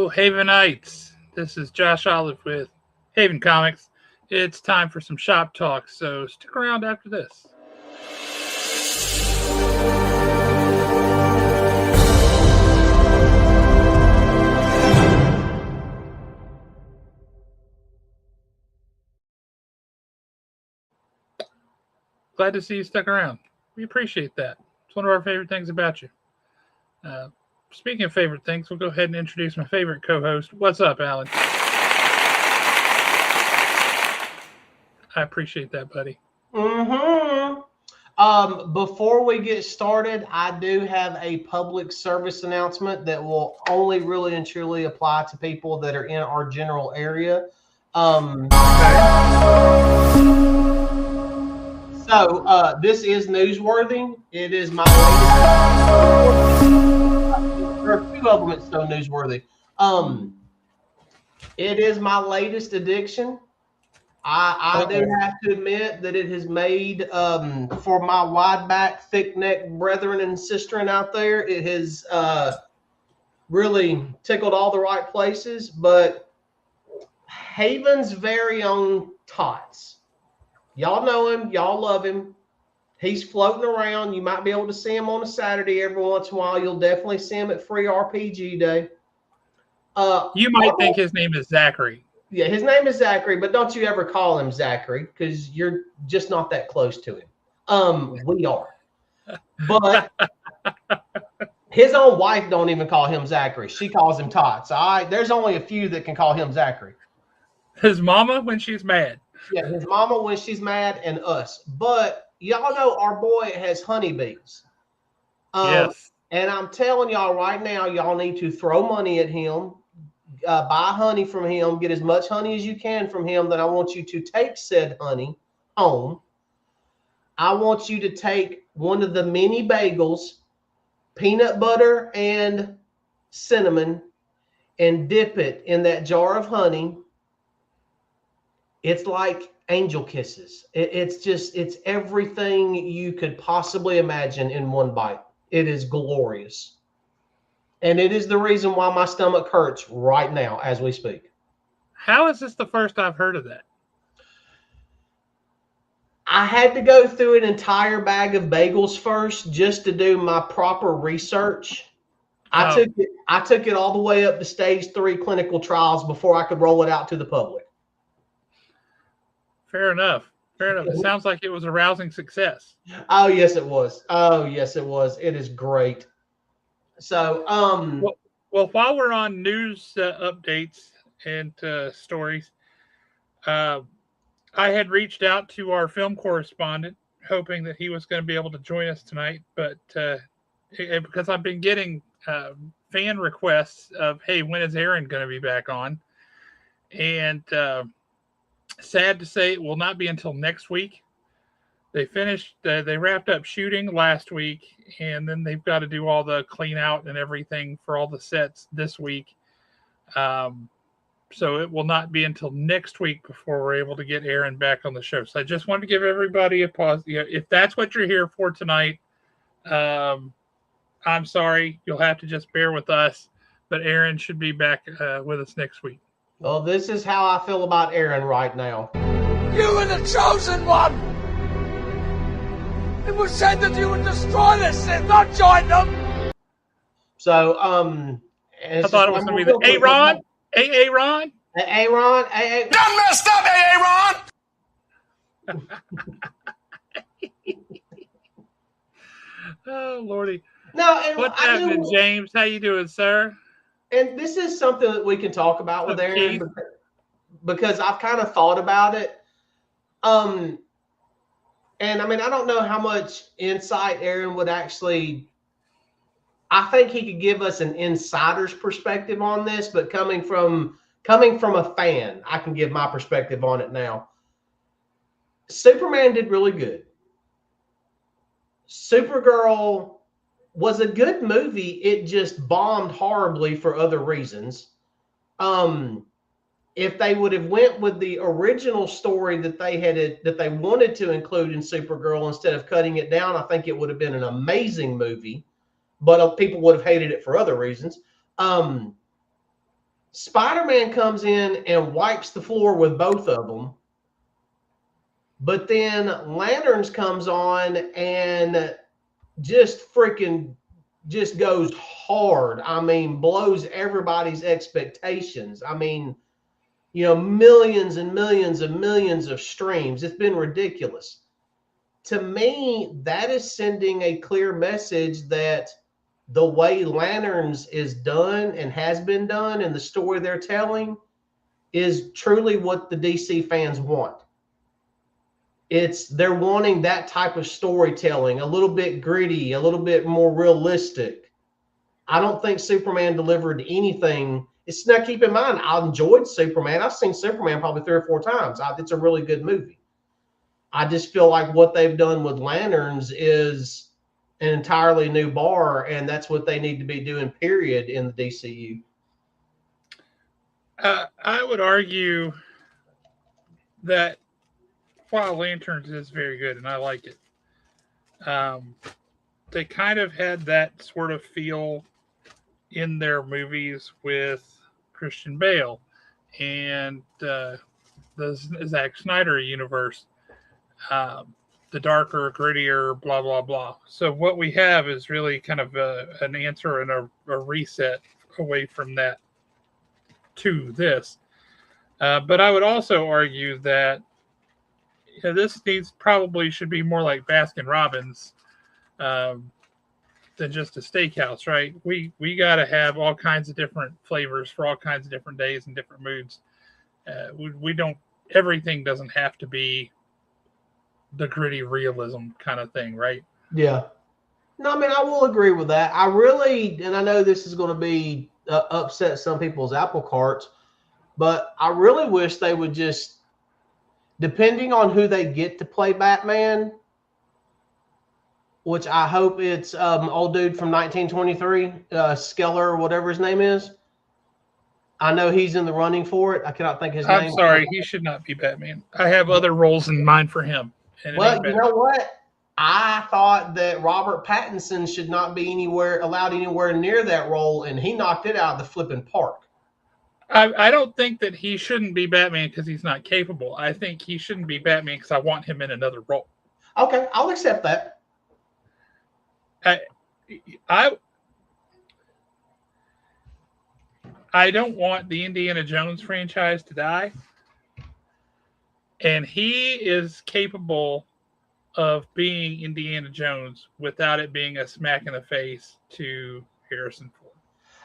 Havenites. This is Josh Olive with Haven Comics. It's time for some shop talk, so stick around after this. Glad to see you stuck around. We appreciate that. It's one of our favorite things about you. Speaking of favorite things, we'll go ahead and introduce my favorite co-host. What's up, Alan? I appreciate that, buddy. Before we get started, I do have a public service announcement that will only really and truly apply to people that are in our general area. So this is newsworthy. It is my latest. There are two of them that's so newsworthy. It is my latest addiction. I do have to admit that it has made, for my wide back, thick neck brethren and sisterin out there, it has really tickled all the right places. But Haven's very own Tots, y'all know him, y'all love him. He's floating around. You might be able to see him on a Saturday every once in a while. You'll definitely see him at Free RPG Day. You might think his name is Zachary. Yeah, his name is Zachary, but don't you ever call him Zachary because you're just not that close to him. We are. But his own wife don't even call him Zachary. She calls him Tots. There's only a few that can call him Zachary. His mama when she's mad. Yeah, his mama when she's mad and us. But y'all know our boy has honeybees. Yes. And I'm telling y'all right now, y'all need to throw money at him. Buy honey from him, get as much honey as you can from him. Then I want you to take said honey home. I want you to take one of the mini bagels, peanut butter and cinnamon, and dip it in that jar of honey. It's like angel kisses. It's everything you could possibly imagine in one bite. It is glorious. And it is the reason why my stomach hurts right now as we speak. How is this the first I've heard of that? I had to go through an entire bag of bagels first just to do my proper research. I took it all the way up to stage 3 clinical trials before I could roll it out to the public. Fair enough. It sounds like it was a rousing success. Oh, yes, it was. It is great. So, well, while we're on news updates and stories, I had reached out to our film correspondent, hoping that he was going to be able to join us tonight. But because I've been getting fan requests of, hey, when is Aaron going to be back on? And sad to say, it will not be until next week. They wrapped up shooting last week, and then they've got to do all the clean out and everything for all the sets this week. So it will not be until next week before we're able to get Aaron back on the show. So I just wanted to give everybody a pause. If that's what you're here for tonight, I'm sorry. You'll have to just bear with us, but Aaron should be back with us next week. Well, this is how I feel about Aaron right now. You were the chosen one! It was said that you would destroy this and not join them. So, I thought it was going to be the Aaron. Aaron. Aaron. Done messed up, Aaron. Oh, Lordy. No, what's happening, James? How you doing, sir? And this is something that we can talk about with Aaron because I've kind of thought about it. And I mean, I don't know how much insight Aaron would actually. I think he could give us an insider's perspective on this, but coming from a fan, I can give my perspective on it now. Superman did really good. Supergirl was a good movie. It just bombed horribly for other reasons. If they would have went with the original story that they wanted to include in Supergirl instead of cutting it down, I think it would have been an amazing movie. But people would have hated it for other reasons. Spider-Man comes in and wipes the floor with both of them. But then Lanterns comes on and just goes hard. I mean, blows everybody's expectations. I mean, millions and millions and millions of streams. It's been ridiculous. To me, that is sending a clear message that the way Lanterns is done and has been done and the story they're telling is truly what the DC fans want. They're wanting that type of storytelling, a little bit gritty, a little bit more realistic. I don't think Superman delivered anything. It's now, keep in mind, I enjoyed Superman. I've seen Superman probably 3 or 4 times. It's a really good movie. I just feel like what they've done with Lanterns is an entirely new bar, and that's what they need to be doing, period, in the DCU. I would argue that while Lanterns is very good, and I like it, they kind of had that sort of feel in their movies with Christian Bale and the Zack Snyder universe. The darker, grittier, blah, blah, blah. So what we have is really kind of an answer and a reset away from that to this. But I would also argue that this probably should be more like Baskin Robbins than just a steakhouse, right? We got to have all kinds of different flavors for all kinds of different days and different moods. We don't, everything doesn't have to be the gritty realism kind of thing, right? Yeah. No, I mean, I will agree with that. I really, and I know this is going to be upset some people's apple carts, but I really wish they would just, depending on who they get to play Batman, which I hope it's old dude from 1923, Skeller, or whatever his name is. I know he's in the running for it. I cannot think his name. I'm sorry, he should not be Batman. I have other roles in mind for him. Well, you know what? I thought that Robert Pattinson should not be allowed anywhere near that role, and he knocked it out of the flipping park. I don't think that he shouldn't be Batman because he's not capable. I think he shouldn't be Batman because I want him in another role. Okay, I'll accept that. I don't want the Indiana Jones franchise to die. And he is capable of being Indiana Jones without it being a smack in the face to Harrison Ford.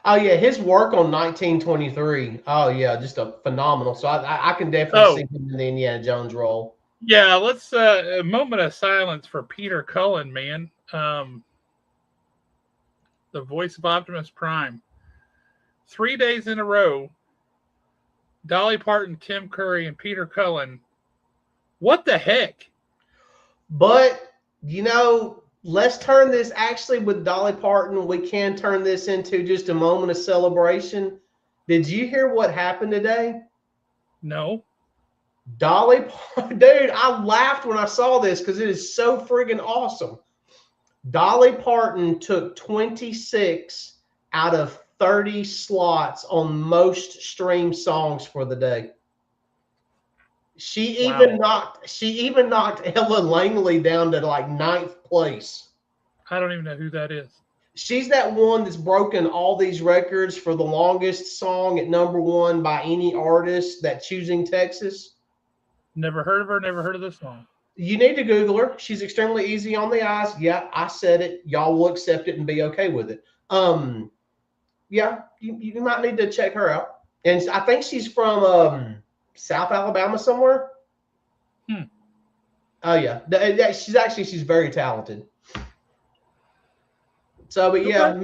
Oh, yeah, his work on 1923. Oh, yeah, just a phenomenal. So I can definitely see him in the Indiana Jones role. Yeah, let's a moment of silence for Peter Cullen, man. The voice of Optimus Prime. 3 days in a row, Dolly Parton, Tim Curry, and Peter Cullen. What the heck? But, let's turn this, actually, with Dolly Parton, we can turn this into just a moment of celebration. Did you hear what happened today? No. Dolly Parton, dude, I laughed when I saw this because it is so friggin' awesome. Dolly Parton took 26 out of 30 slots on most streamed songs for the day. She even knocked Ella Langley down to like 9th place. I don't even know who that is. She's that one that's broken all these records for the longest song at #1 by any artist, that Choosing Texas. Never heard of her, never heard of this song. You need to Google her. She's extremely easy on the eyes. Yeah, I said it. Y'all will accept it and be okay with it. Yeah, you might need to check her out. And I think she's from South Alabama somewhere. Oh, yeah. She's very talented. So, but yeah,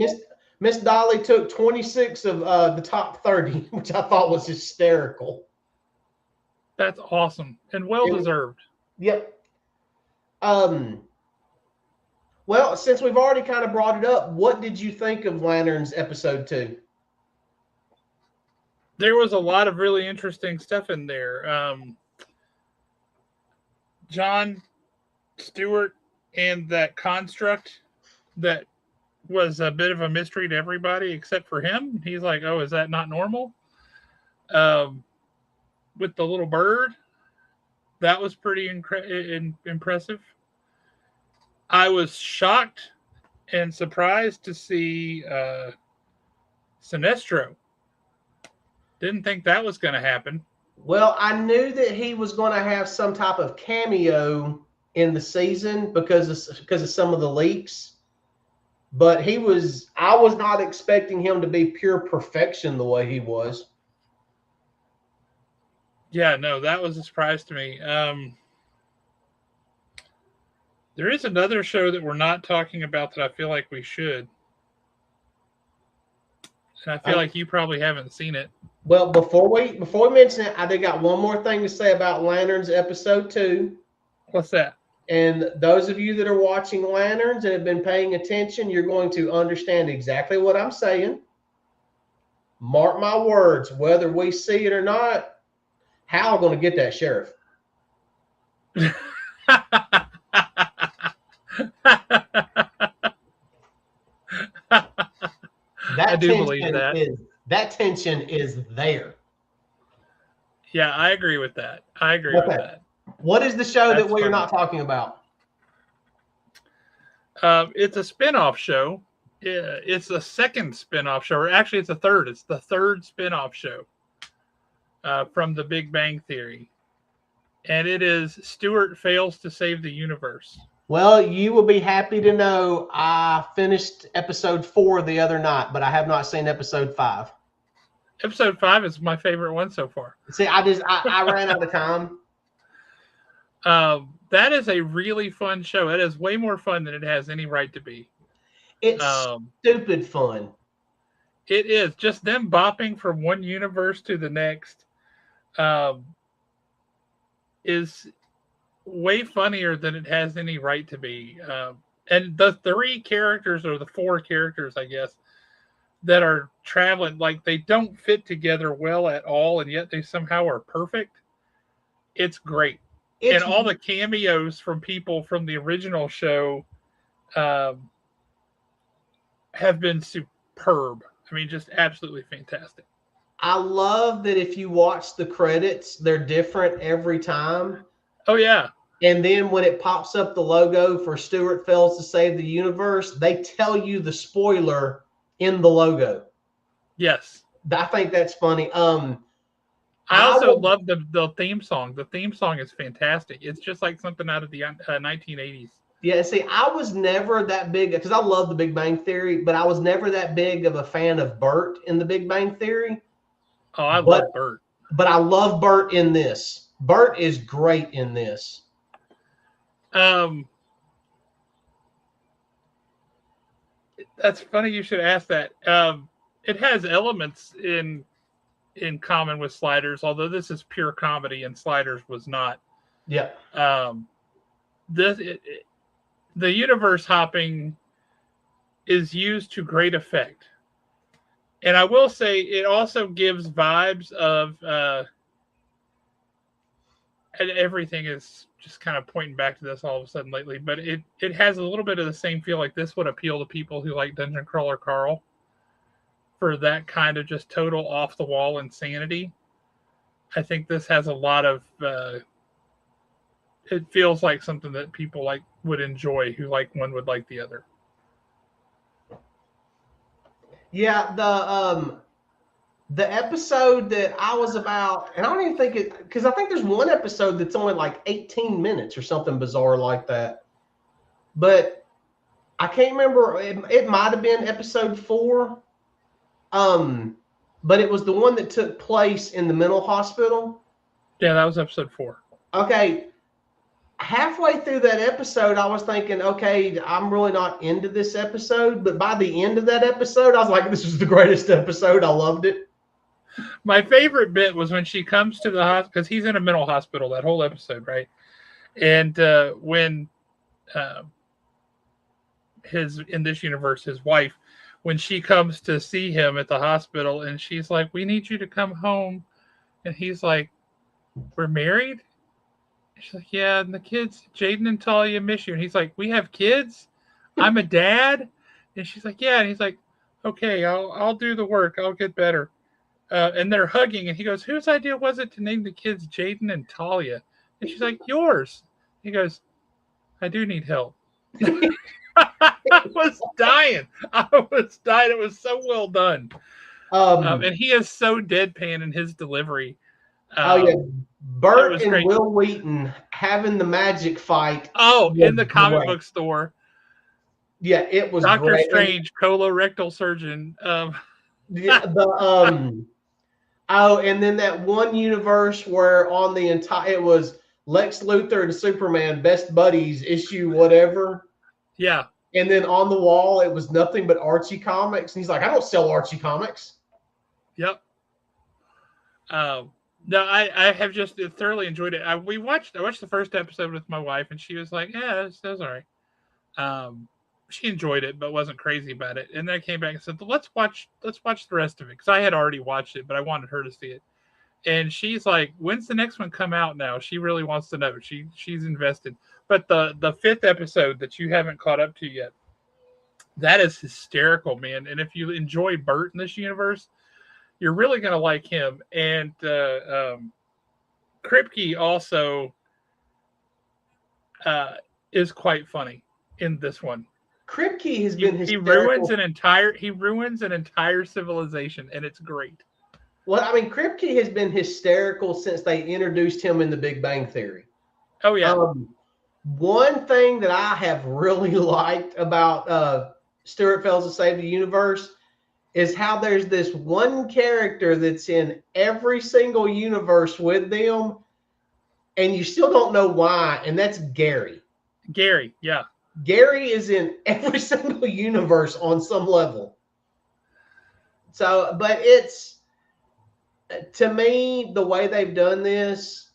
Miss Dolly took 26 of the top 30, which I thought was hysterical. That's awesome and well-deserved. Yep. Well, since we've already kind of brought it up, what did you think of Lanterns episode 2? There was a lot of really interesting stuff in there. John Stewart and that construct that was a bit of a mystery to everybody except for him. He's like, oh, is that not normal? um, with the little bird. That was pretty impressive. I was shocked and surprised to see Sinestro. Didn't think that was going to happen. Well, I knew that he was going to have some type of cameo in the season because of some of the leaks. But I was not expecting him to be pure perfection the way he was. Yeah, no, that was a surprise to me. There is another show that we're not talking about that I feel like we should. And I feel like you probably haven't seen it. Well, before we mention it, I think got one more thing to say about Lanterns episode 2. What's that? And those of you that are watching Lanterns and have been paying attention, you're going to understand exactly what I'm saying. Mark my words, whether we see it or not, Hal's going to get that sheriff. I do believe that. That tension is there. Yeah, I agree with that. I agree with that. What is the show that we are not talking about? It's a spin-off show. It's the second spin-off show, or actually it's the third. It's the third spin-off show from The Big Bang Theory. And it is Stewart Fails to Save the Universe. Well, you will be happy to know I finished episode 4 the other night, but I have not seen episode 5. Episode 5 is my favorite one so far. See, I ran out of time. That is a really fun show. It is way more fun than it has any right to be. It's stupid fun. It is. Just them bopping from one universe to the next is way funnier than it has any right to be. And the 3 characters, or the 4 characters, I guess, that are traveling, like, they don't fit together well at all, and yet they somehow are perfect. It's great. And all the cameos from people from the original show have been superb. I mean, just absolutely fantastic. I love that if you watch the credits, they're different every time. Oh, yeah. And then when it pops up the logo for Stewart Fails to Save the Universe, they tell you the spoiler in the logo. Yes. I think that's funny. I also love the theme song. The theme song is fantastic. It's just like something out of the 1980s. Yeah, see, I was never that big, because I love The Big Bang Theory, but I was never that big of a fan of Bert in The Big Bang Theory. Oh, I love Bert. But I love Bert in this. Bert is great in this. That's funny you should ask that. It has elements in common with Sliders, although this is pure comedy and Sliders was not. Yeah. The universe hopping is used to great effect. And I will say it also gives vibes of and everything is just kind of pointing back to this all of a sudden lately, but it has a little bit of the same feel. Like this would appeal to people who like Dungeon Crawler Carl for that kind of just total off the wall insanity. I think this has a lot of it feels like something that people like would enjoy who like one would like the other. Yeah, the episode that I was about, and I don't even think it, because I think there's one episode that's only like 18 minutes or something bizarre like that. But I can't remember. It might have been episode 4. But it was the one that took place in the mental hospital. Yeah, that was episode 4. Okay. Halfway through that episode, I was thinking, okay, I'm really not into this episode. But by the end of that episode, I was like, this is the greatest episode. I loved it. My favorite bit was when she comes to the hospital, because he's in a mental hospital that whole episode, right? And when in this universe, his wife, when she comes to see him at the hospital, and she's like, we need you to come home. And he's like, we're married? She's like, yeah, and the kids, Jaden and Talia, miss you. And he's like, we have kids? I'm a dad? And she's like, yeah. And he's like, okay, I'll do the work. I'll get better. and they're hugging, and he goes, "Whose idea was it to name the kids Jaden and Talia?" And she's like, "Yours." He goes, "I do need help." I was dying. I was dying. It was so well done. And he is so deadpan in his delivery. Oh yeah, It Bert was and great. Will Wheaton having the magic fight. Oh, was in the comic great. book store. Yeah, it was Doctor great. Strange, colorectal surgeon. Oh, and then that one universe where on the entire it was Lex Luthor and Superman best buddies issue whatever. Yeah. And then on the wall it was nothing but Archie comics. And he's like, I don't sell Archie comics. Yep. No, I have just thoroughly enjoyed it. I watched the first episode with my wife, and she was like, "Yeah, that was all right." She enjoyed it, but wasn't crazy about it. And then I came back and said, "Let's watch the rest of it," because I had already watched it, but I wanted her to see it. And she's like, "When's the next one come out?" Now she really wants to know. She's invested. But the fifth episode that you haven't caught up to yet, that is hysterical, man. And if you enjoy Bert in this universe, you're really going to like him. And Kripke also is quite funny in this one. Kripke has been He hysterical. ruins an entire civilization, and it's great. Well, I mean, Kripke has been hysterical since they introduced him in The Big Bang Theory. Oh yeah. One thing that I have really liked about Stuart Fails to Save the Universe is how there's this one character that's in every single universe with them, and you still don't know why, and that's Gary. Gary, yeah. Gary is in every single universe on some level. So, but it's, to me, the way they've done this,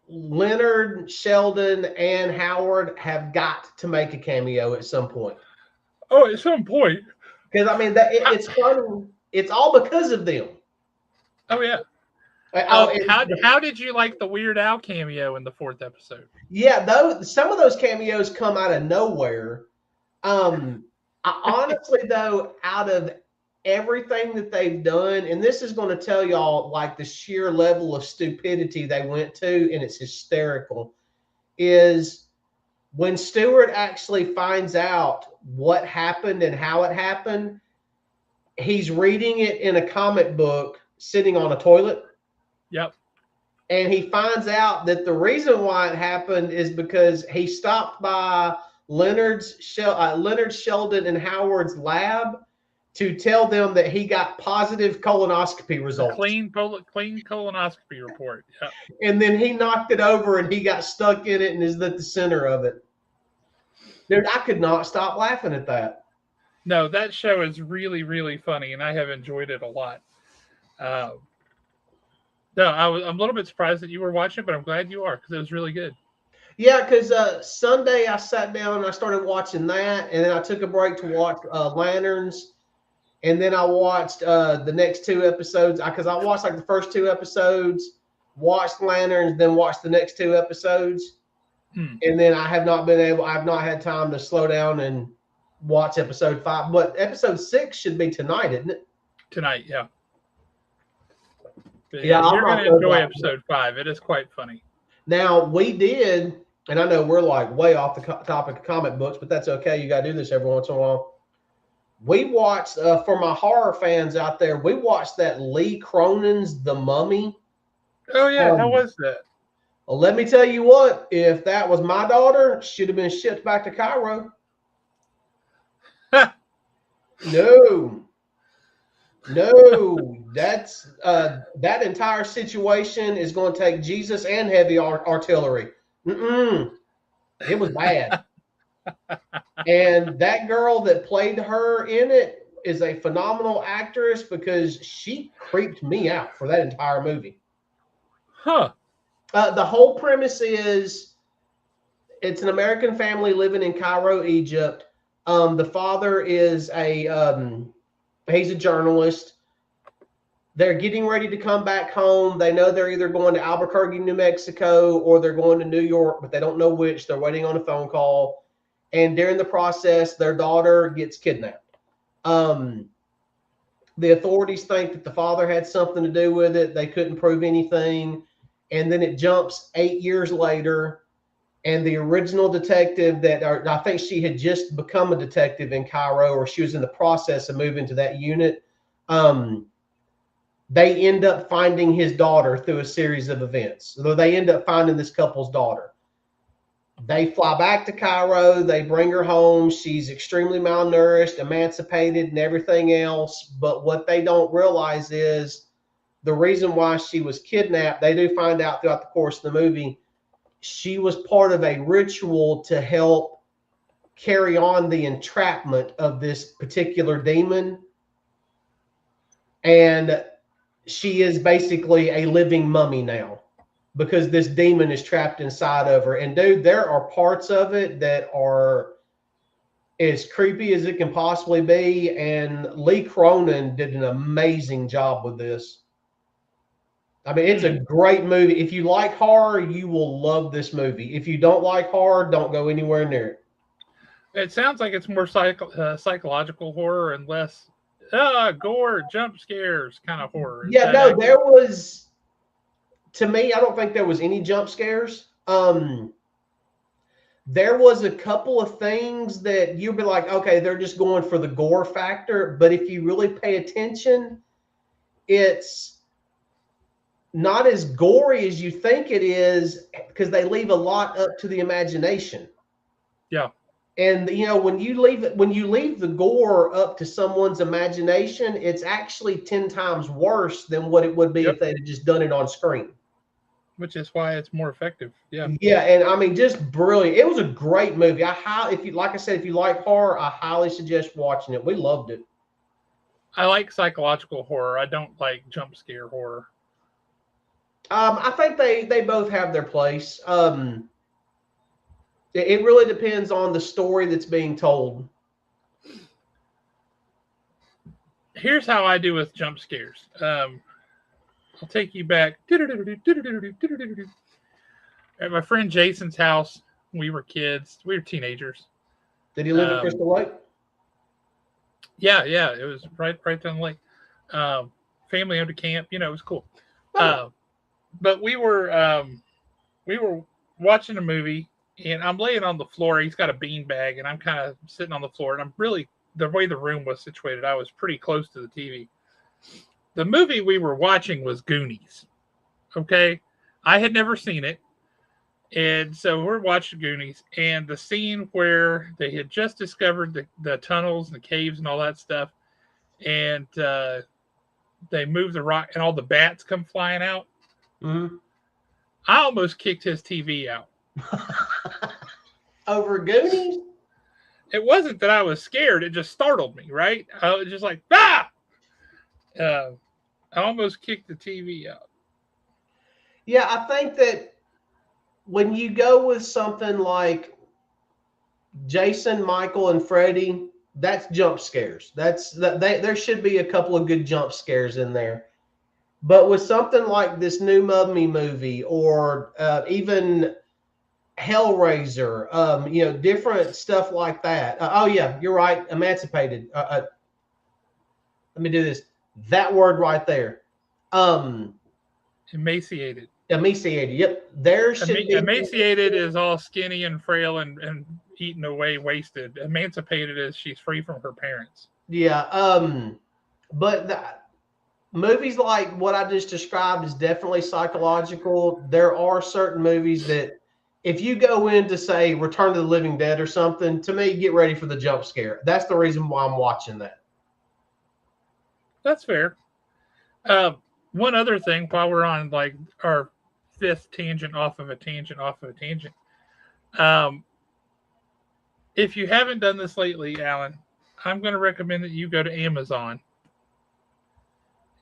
Leonard, Sheldon, and Howard have got to make a cameo at some point. Oh, at some point. Because I mean, it's funny. It's all because of them. Oh yeah. How did you like the Weird Al cameo in the fourth episode? Yeah, though some of those cameos come out of nowhere. Honestly, though, out of everything that they've done, and this is going to tell y'all like the sheer level of stupidity they went to, and it's hysterical, is when Stewart actually finds out what happened and how it happened, he's reading it in a comic book sitting on a toilet. Yep. And he finds out that the reason why it happened is because he stopped by Leonard, Sheldon, and Howard's lab to tell them that he got positive colonoscopy results. Clean colonoscopy report. Yep. And then he knocked it over and he got stuck in it and is at the center of it. Dude, I could not stop laughing at that. No, that show is really, really funny, and I have enjoyed it a lot. No, I'm a little bit surprised that you were watching, but I'm glad you are because it was really good. Yeah, because Sunday I sat down and I started watching that, and then I took a break to watch Lanterns, and then I watched the next two episodes because I watched like the first two episodes, watched Lanterns, then watched the next two episodes, and then I have not had time to slow down and watch episode 5. But episode 6 should be tonight, isn't it? Tonight, yeah. Yeah, you're going to enjoy episode 5. It is quite funny. Now, we did, and I know we're like way off the topic of comic books, but that's okay. You got to do this every once in a while. We watched, for my horror fans out there, we watched that Lee Cronin's The Mummy. Oh, yeah. How was that? Well, let me tell you what, if that was my daughter, she'd have been shipped back to Cairo. No, that's that entire situation is going to take Jesus and heavy artillery. It was bad. And that girl that played her in it is a phenomenal actress because she creeped me out for that entire movie. Huh. The whole premise is it's an American family living in Cairo, Egypt. The father is he's a journalist. They're getting ready to come back home. They know they're either going to Albuquerque, New Mexico, or they're going to New York, but they don't know which. They're waiting on a phone call. And during the process, their daughter gets kidnapped. The The authorities think that the father had something to do with it. They couldn't prove anything. And then it jumps 8 years later, and the original detective I think she had just become a detective in Cairo, or she was in the process of moving to that unit. They end up finding his daughter through a series of events. So they end up finding this couple's daughter. They fly back to Cairo. They bring her home. She's extremely malnourished, emancipated, and everything else. But what they don't realize is the reason why she was kidnapped. They do find out throughout the course of the movie. She was part of a ritual to help carry on the entrapment of this particular demon. And she is basically a living mummy now, because this demon is trapped inside of her. And dude, there are parts of it that are as creepy as it can possibly be. And Lee Cronin did an amazing job with this. I mean, it's a great movie. If you like horror, you will love this movie. If you don't like horror, don't go anywhere near it. It sounds like it's more psychological horror and less gore, jump scares kind of horror. Is Yeah, that no, accurate? there was, to me, I don't think there was any jump scares. There was a couple of things that you'd be like, okay, they're just going for the gore factor. But if you really pay attention, it's not as gory as you think it is, because they leave a lot up to the imagination. Yeah. And when you leave the gore up to someone's imagination, it's actually 10 times worse than what it would be if they'd just done it on screen. Which is why it's more effective. Yeah. Yeah, and I mean, just brilliant. It was a great movie. If you like horror, I highly suggest watching it. We loved it. I like psychological horror. I don't like jump scare horror. I think they both have their place. It really depends on the story that's being told. Here's how I do with jump scares. I'll take you back. At my friend Jason's house, we were kids. We were teenagers. Did he live in Crystal Lake? Yeah. It was right down the lake. Family owned a camp. It was cool. But we were watching a movie, and I'm laying on the floor. He's got a bean bag, and I'm kind of sitting on the floor. And I'm really, the way the room was situated, I was pretty close to the TV. The movie we were watching was Goonies. Okay, I had never seen it. And so we're watching Goonies, and the scene where they had just discovered the tunnels and the caves and all that stuff, and they move the rock, and all the bats come flying out. Mm-hmm. I almost kicked his TV out. Over Goonies? It wasn't that I was scared; it just startled me. Right? I was just like, ah! I almost kicked the TV out. Yeah, I think that when you go with something like Jason, Michael, and Freddy, that's jump scares. There should be a couple of good jump scares in there. But with something like this new Mummy movie, or even Hellraiser, different stuff like that. Oh yeah, you're right. Emancipated. Let me do this. That word right there. Emaciated. Emaciated. Yep. There should be. Emaciated is all skinny and frail and eaten away, wasted. Emancipated is she's free from her parents. Yeah. But movies like what I just described is definitely psychological. There are certain movies that, if you go in to say Return to the Living Dead or something, to me, get ready for the jump scare. That's the reason why I'm watching that. That's fair. One other thing, while we're on like our fifth tangent off of a tangent. If you haven't done this lately, Alan, I'm going to recommend that you go to Amazon,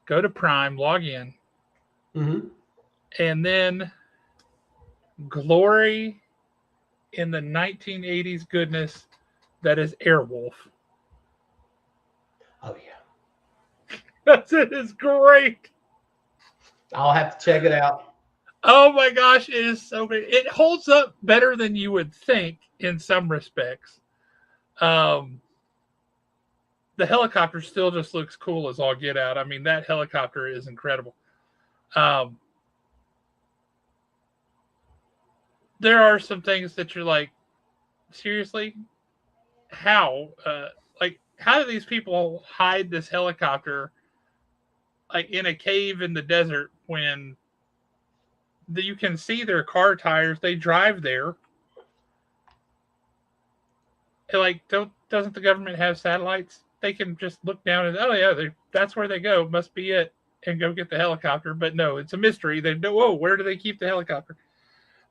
go to Prime, log in, and then glory in the 1980s goodness that is Airwolf. Oh, yeah. It is great. I'll have to check it out. Oh my gosh, it is so great. It holds up better than you would think in some respects. the helicopter still just looks cool as all get out. I mean, that helicopter is incredible. There are some things that you're like, seriously, how? Like, how do these people hide this helicopter like in a cave in the desert when you can see their car tires? They drive there. And like, doesn't the government have satellites? They can just look down and that's where they go. Must be it, and go get the helicopter. But no, it's a mystery. They know. Whoa, where do they keep the helicopter?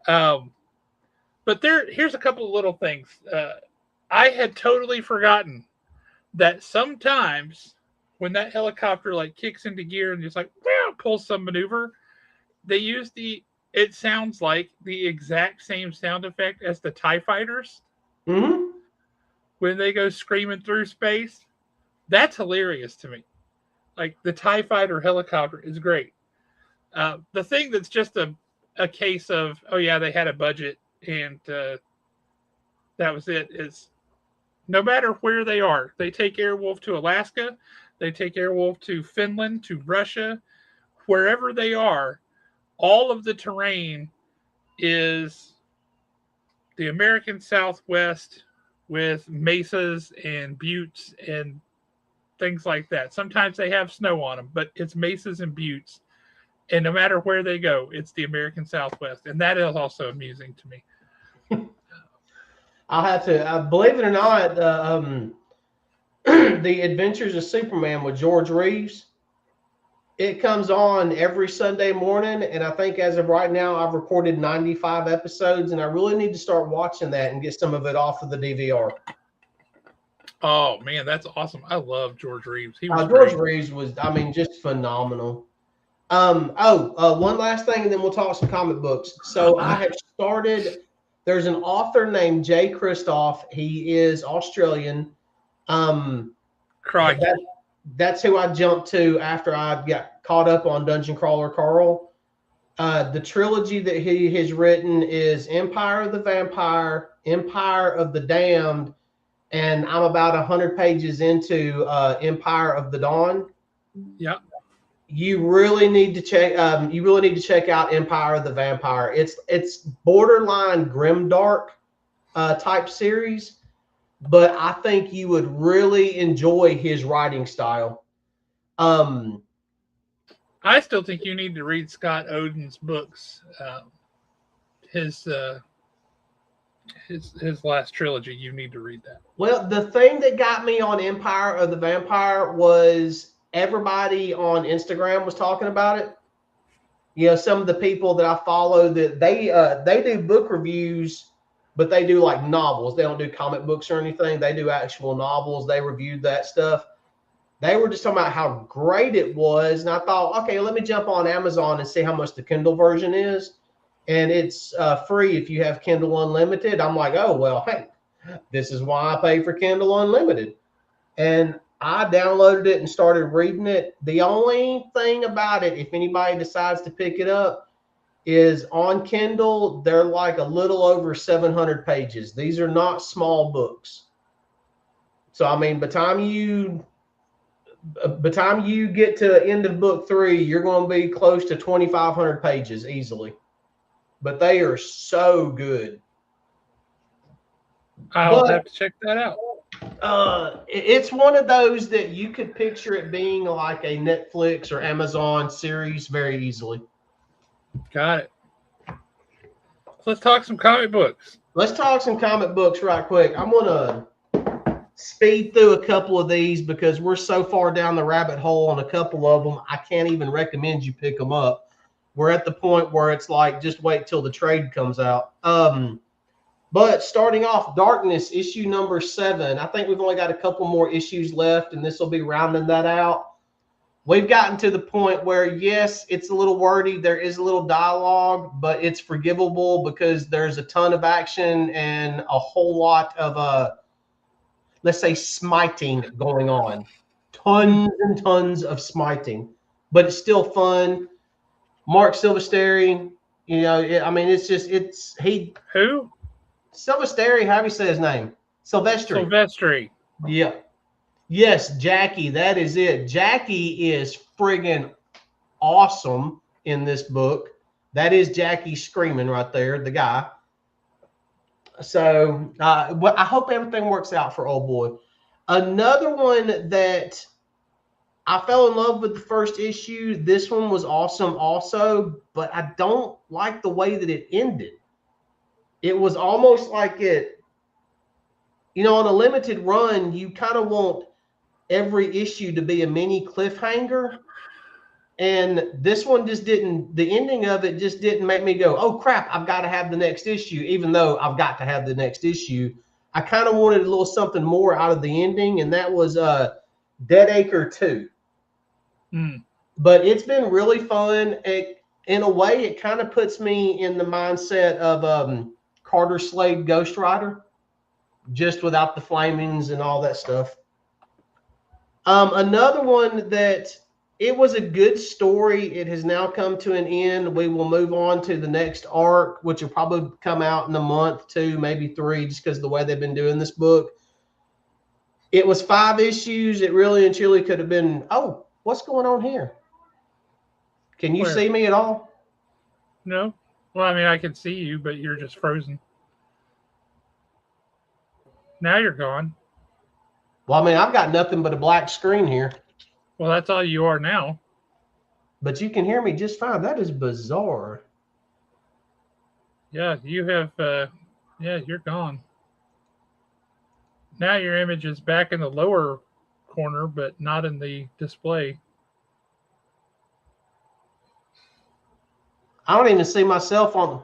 But here's a couple of little things. I had totally forgotten that sometimes when that helicopter like kicks into gear and just like pulls some maneuver, they use it sounds like the exact same sound effect as the TIE fighters. Mm-hmm. When they go screaming through space. That's hilarious to me. Like the TIE fighter helicopter is great. The thing that's just a case of, oh yeah, they had a budget and that was it, is no matter where they are, they take Airwolf to Alaska, they take Airwolf to Finland, to Russia, wherever they are, all of the terrain is the American Southwest with mesas and buttes and things like that. Sometimes they have snow on them, but it's mesas and buttes. And no matter where they go, it's the American Southwest. And that is also amusing to me. I'll have to, believe it or not, The Adventures of Superman with George Reeves, it comes on every Sunday morning. And I think as of right now, I've recorded 95 episodes. And I really need to start watching that and get some of it off of the DVR. Oh, man, that's awesome. I love George Reeves. George Reeves was, I mean, just phenomenal. One last thing, and then we'll talk some comic books. So I have started, there's an author named Jay Kristoff. He is Australian. That's who I jumped to after I got caught up on Dungeon Crawler Carl. The trilogy that he has written is Empire of the Vampire, Empire of the Damned, and I'm about 100 pages into Empire of the Dawn. Yep. You really need to check. You really need to check out Empire of the Vampire. It's borderline grimdark type series, but I think you would really enjoy his writing style. I still think you need to read Scott Oden's books. His last trilogy, you need to read that. Well, the thing that got me on Empire of the Vampire was everybody on Instagram was talking about it. You know, some of the people that I follow, that they do book reviews, but they do like novels. They don't do comic books or anything. They do actual novels. They reviewed that stuff. They were just talking about how great it was. And I thought, okay, let me jump on Amazon and see how much the Kindle version is. And it's free if you have Kindle Unlimited. I'm like, oh, well, hey, this is why I pay for Kindle Unlimited. And I downloaded it and started reading it. The only thing about it, if anybody decides to pick it up, is on Kindle, they're like a little over 700 pages. These are not small books. So, I mean, by the time you get to the end of book 3, you're going to be close to 2,500 pages easily. But they are so good. I'll have to check that out. It's one of those that you could picture it being like a Netflix or Amazon series very easily. Got it. Let's talk some comic books. Let's talk some comic books right quick. I'm going to speed through a couple of these because we're so far down the rabbit hole on a couple of them, I can't even recommend you pick them up. We're at the point where it's like, just wait till the trade comes out. But starting off, Darkness, issue number 7. I think we've only got a couple more issues left, and this will be rounding that out. We've gotten to the point where, yes, it's a little wordy. There is a little dialogue, but it's forgivable because there's a ton of action and a whole lot of, let's say, smiting going on. Tons and tons of smiting. But it's still fun. Mark Silvestri, you know, Who? Silvestri, how do you say his name? Silvestri. Silvestri. Yeah. Yes, Jackie, that is it. Jackie is friggin' awesome in this book. That is Jackie screaming right there, the guy. So I hope everything works out for old boy. Another one that I fell in love with the first issue. This one was awesome also, but I don't like the way that it ended. It was almost like it, on a limited run, you kind of want every issue to be a mini cliffhanger. And this one just didn't, the ending of it just didn't make me go, oh crap, I've got to have the next issue, even though I've got to have the next issue. I kind of wanted a little something more out of the ending, and that was Dead Acre 2. But it's been really fun. In a way, it kind of puts me in the mindset of Carter Slade Ghost Rider, just without the flamings and all that stuff. Another one that it was a good story. It has now come to an end. We will move on to the next arc, which will probably come out in a month, 2, maybe 3, just because of the way they've been doing this book. It was 5 issues. It really and truly could have been, oh, what's going on here? Can you see me at all? No. Well, I mean, I can see you, but you're just frozen. Now you're gone. Well, I mean, I've got nothing but a black screen here. Well, that's all you are now. But you can hear me just fine. That is bizarre. Yeah, you have, you're gone. Now your image is back in the lower corner, but not in the display. I don't even see myself on.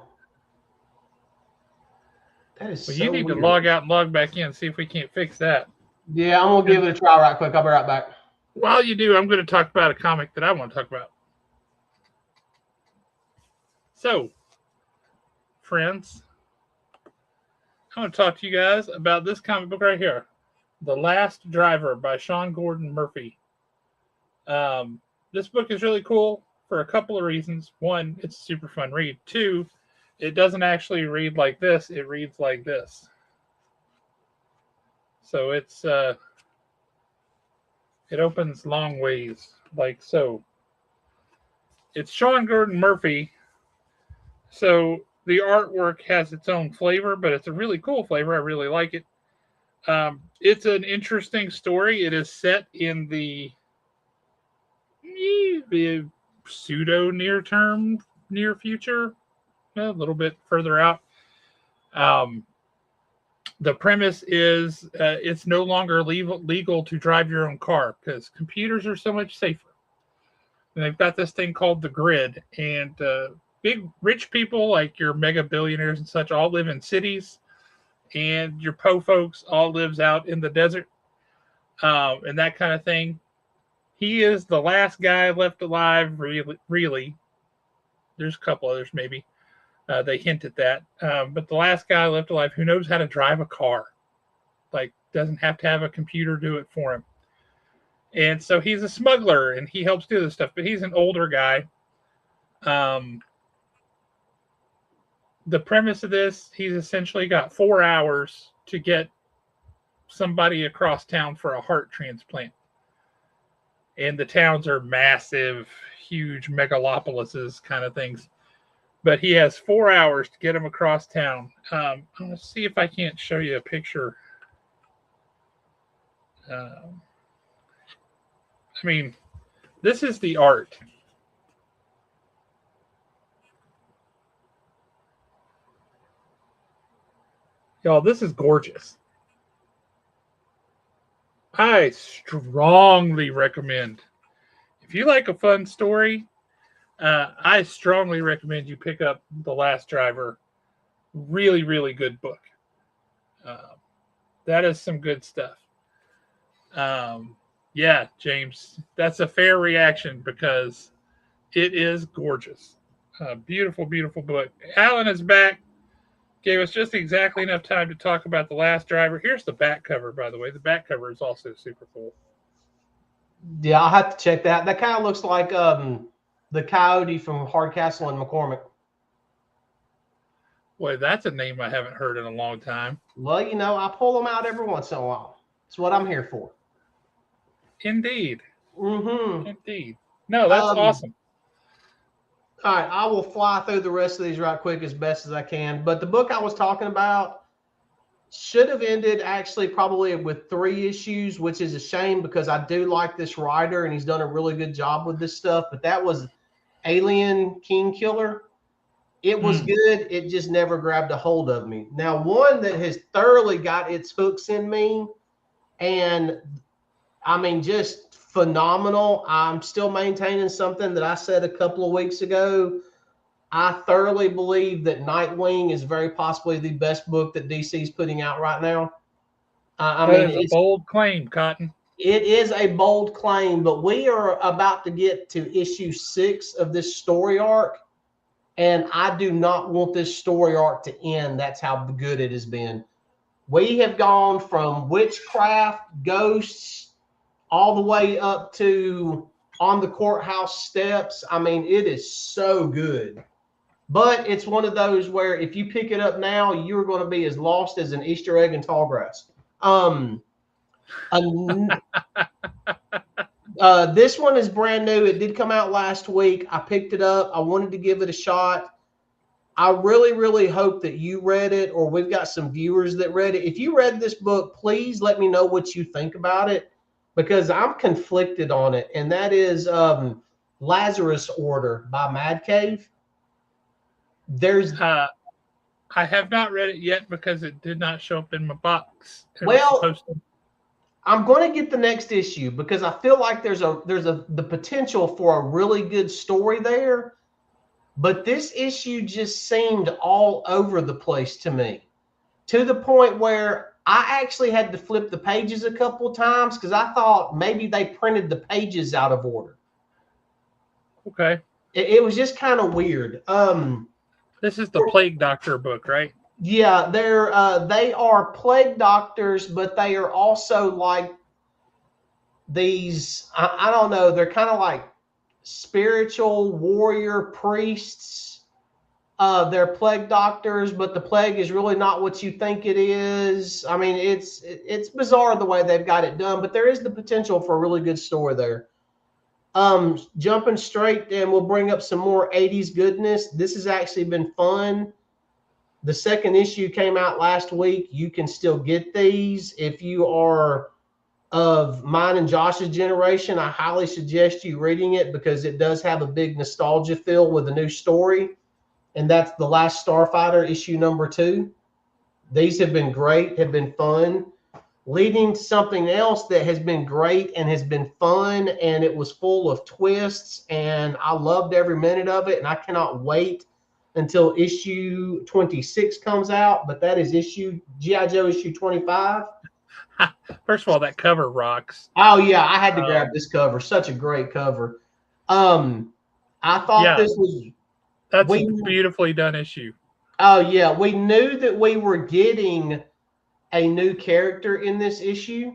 That is Well, so you need weird. to log out and log back in, see if we can't fix that. Yeah, I'm going to give it a try right quick. I'll be right back. While you do, I'm going to talk about a comic that I want to talk about. So, friends, I want to talk to you guys about this comic book right here, The Last Driver by Sean Gordon Murphy. This book is really cool for a couple of reasons. One, it's a super fun read. 2, it doesn't actually read like this. It reads like this. So it's it opens long ways, like so. It's Sean Gordon Murphy. So the artwork has its own flavor, but it's a really cool flavor. I really like it. It's an interesting story. It is set in the pseudo near future, a little bit further out. The premise is it's no longer legal to drive your own car because computers are so much safer. And they've got this thing called the grid, and big rich people like your mega billionaires and such all live in cities, and your po folks all lives out in the desert, and that kind of thing. He is the last guy left alive, really. There's a couple others, maybe. They hint at that. But the last guy left alive who knows how to drive a car. Like, doesn't have to have a computer do it for him. And so he's a smuggler, and he helps do this stuff. But he's an older guy. The premise of this, he's essentially got 4 hours to get somebody across town for a heart transplant. And the towns are massive, huge megalopolises kind of things. But he has 4 hours to get him across town. I'm going to see if I can't show you a picture. I mean, this is the art. Y'all, this is gorgeous. I strongly recommend, if you like a fun story, I strongly recommend you pick up The Last Driver. Really, really good book. That is some good stuff. Yeah, James, that's a fair reaction because it is gorgeous. Beautiful, beautiful book. Alan is back. Gave us just exactly enough time to talk about The Last Driver. Here's the back cover, by the way. The back cover is also super cool. Yeah, I'll have to check that. That kind of looks like the coyote from Hardcastle and McCormick. Boy, that's a name I haven't heard in a long time. Well, I pull them out every once in a while. That's what I'm here for. Indeed. Mm-hmm. Indeed. No, that's awesome. All right, I will fly through the rest of these right quick as best as I can. But the book I was talking about should have ended actually probably with 3 issues, which is a shame because I do like this writer and he's done a really good job with this stuff. But that was Alien King Killer. It was good. It just never grabbed a hold of me. Now, one that has thoroughly got its hooks in me, and I mean, just phenomenal. I'm still maintaining something that I said a couple of weeks ago. I thoroughly believe that Nightwing is very possibly the best book that DC is putting out right now. I That mean, is a bold claim, Cotton. it is a bold claim, but we are about to get to issue 6 of this story arc. And I do not want this story arc to end. That's how good it has been. We have gone from witchcraft, ghosts, all the way up to on the courthouse steps. I mean, it is so good. But it's one of those where if you pick it up now, you're going to be as lost as an Easter egg in tall grass. This one is brand new. It did come out last week. I picked it up. I wanted to give it a shot. I really, really hope that you read it, or we've got some viewers that read it. If you read this book, please let me know what you think about it, because I'm conflicted on it. And that is Lazarus Order by Mad Cave. There's I have not read it yet because it did not show up in my box. I'm going to get the next issue because I feel like there's the potential for a really good story there. But this issue just seemed all over the place to me, to the point where I actually had to flip the pages a couple of times because I thought maybe they printed the pages out of order. Okay. It was just kind of weird. This is the Plague Doctor book, right? Yeah, they are plague doctors, but they are also like these, I don't know, they're kind of like spiritual warrior priests. They're plague doctors, but the plague is really not what you think it is. I mean, it's bizarre the way they've got it done, but there is the potential for a really good story there. Jumping straight, and we'll bring up some more 80s goodness. This has actually been fun. The second issue came out last week. You can still get these. If you are of mine and Josh's generation, I highly suggest you reading it because it does have a big nostalgia feel with a new story. And that's The Last Starfighter, issue number 2. These have been great, have been fun. Leading to something else that has been great and has been fun, and it was full of twists, and I loved every minute of it, and I cannot wait until issue 26 comes out, but that is G.I. Joe issue 25. First of all, that cover rocks. Oh, yeah, I had to grab this cover. Such a great cover. I thought this was... That's a beautifully done issue. Oh, yeah. We knew that we were getting a new character in this issue.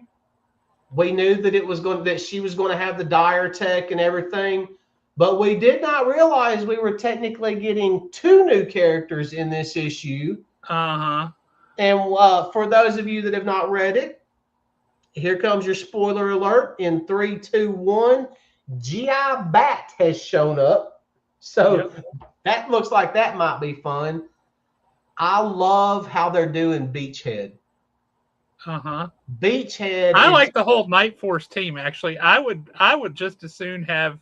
We knew that that she was going to have the dire tech and everything, but we did not realize we were technically getting 2 new characters in this issue. Uh-huh. And for those of you that have not read it, here comes your spoiler alert in 3, 2, 1. G.I. Bat has shown up. So that looks like that might be fun. I love how they're doing Beachhead. Uh-huh. Beachhead. I like the whole Night Force team, actually. I would just as soon have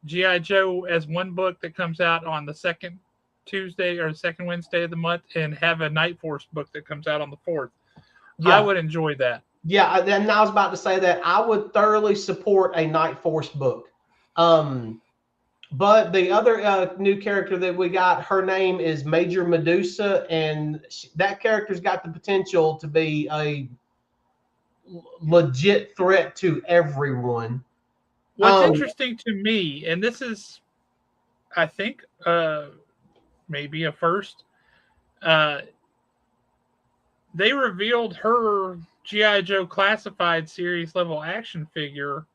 G.I. Joe as one book that comes out on the second Tuesday or second Wednesday of the month and have a Night Force book that comes out on the 4th. Yeah. I would enjoy that. Yeah, and I was about to say that I would thoroughly support a Night Force book. But the other new character that we got, her name is Major Medusa, and that character's got the potential to be a legit threat to everyone. What's interesting to me, and this is, I think, maybe a first, they revealed her G.I. Joe Classified series level action figure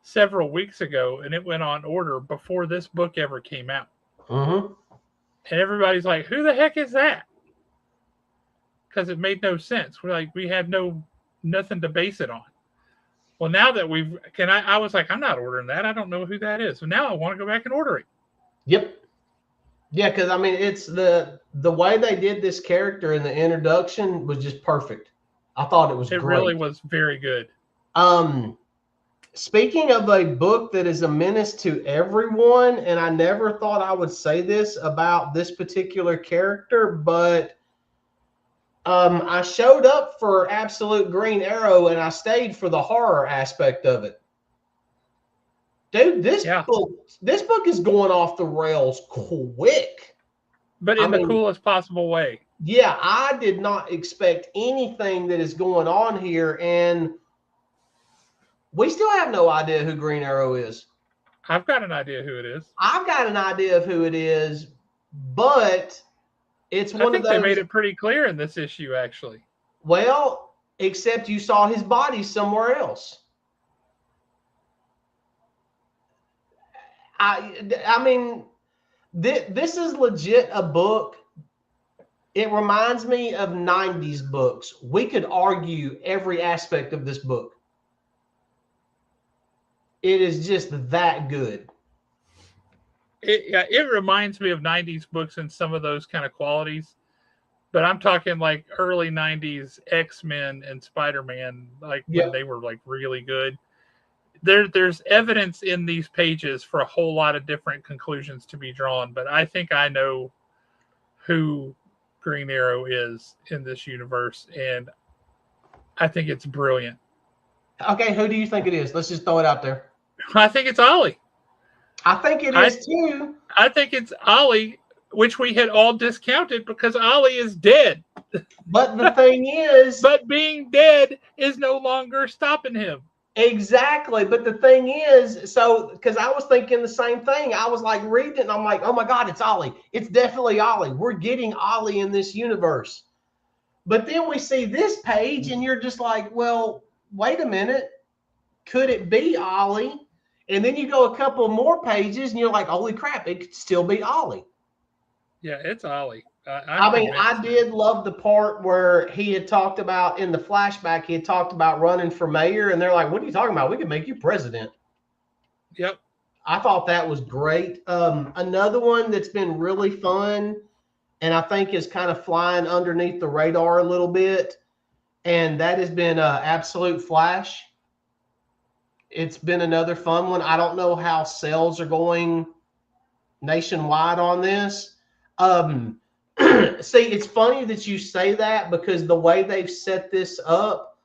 several weeks ago, and it went on order before this book ever came out. Mm-hmm. And everybody's like, who the heck is that? Because it made no sense. We had nothing to base it on. Well, now that I was like, I'm not ordering that. I don't know who that is. So now I want to go back and order it. Yep. Yeah, because I mean, it's the way they did this character in the introduction was just perfect. I thought it was It great. really was very good. Speaking of a book that is a menace to everyone, and I never thought I would say this about this particular character, but I showed up for Absolute Green Arrow and I stayed for the horror aspect of it. Dude, this book is going off the rails quick. But in the coolest possible way. Yeah, I did not expect anything that is going on here, and we still have no idea who Green Arrow is. I've got an idea who it is. I've got an idea of who it is, but it's one of those. They made it pretty clear in this issue, actually. Well, except you saw his body somewhere else. I mean, this is legit a book. It reminds me of 90s books. We could argue every aspect of this book. It is just that good. It reminds me of 90s books and some of those kind of qualities. But I'm talking like early 90s X-Men and Spider-Man, like when they were like really good. There's evidence in these pages for a whole lot of different conclusions to be drawn, but I think I know who Green Arrow is in this universe, and I think it's brilliant. Okay, who do you think it is? Let's just throw it out there. I think it's Ollie. I think it is too. I think it's Ollie, which we had all discounted because Ollie is dead. But the thing is... But being dead is no longer stopping him. Exactly. But the thing is, so, because I was thinking the same thing. I was like reading it and I'm like, oh my God, it's Ollie. It's definitely Ollie. We're getting Ollie in this universe. But then we see this page and you're just like, well, wait a minute. Could it be Ollie? And then you go a couple more pages and you're like, holy crap, it could still be Ollie. Yeah, it's Ollie. I did love the part where he had talked about in the flashback, he had talked about running for mayor, and they're like, what are you talking about? We could make you president. Yep. I thought that was great. Another one that's been really fun, and I think is kind of flying underneath the radar a little bit, and that has been Absolute Flash. It's been another fun one. I don't know how sales are going nationwide on this. See, it's funny that you say that because the way they've set this up,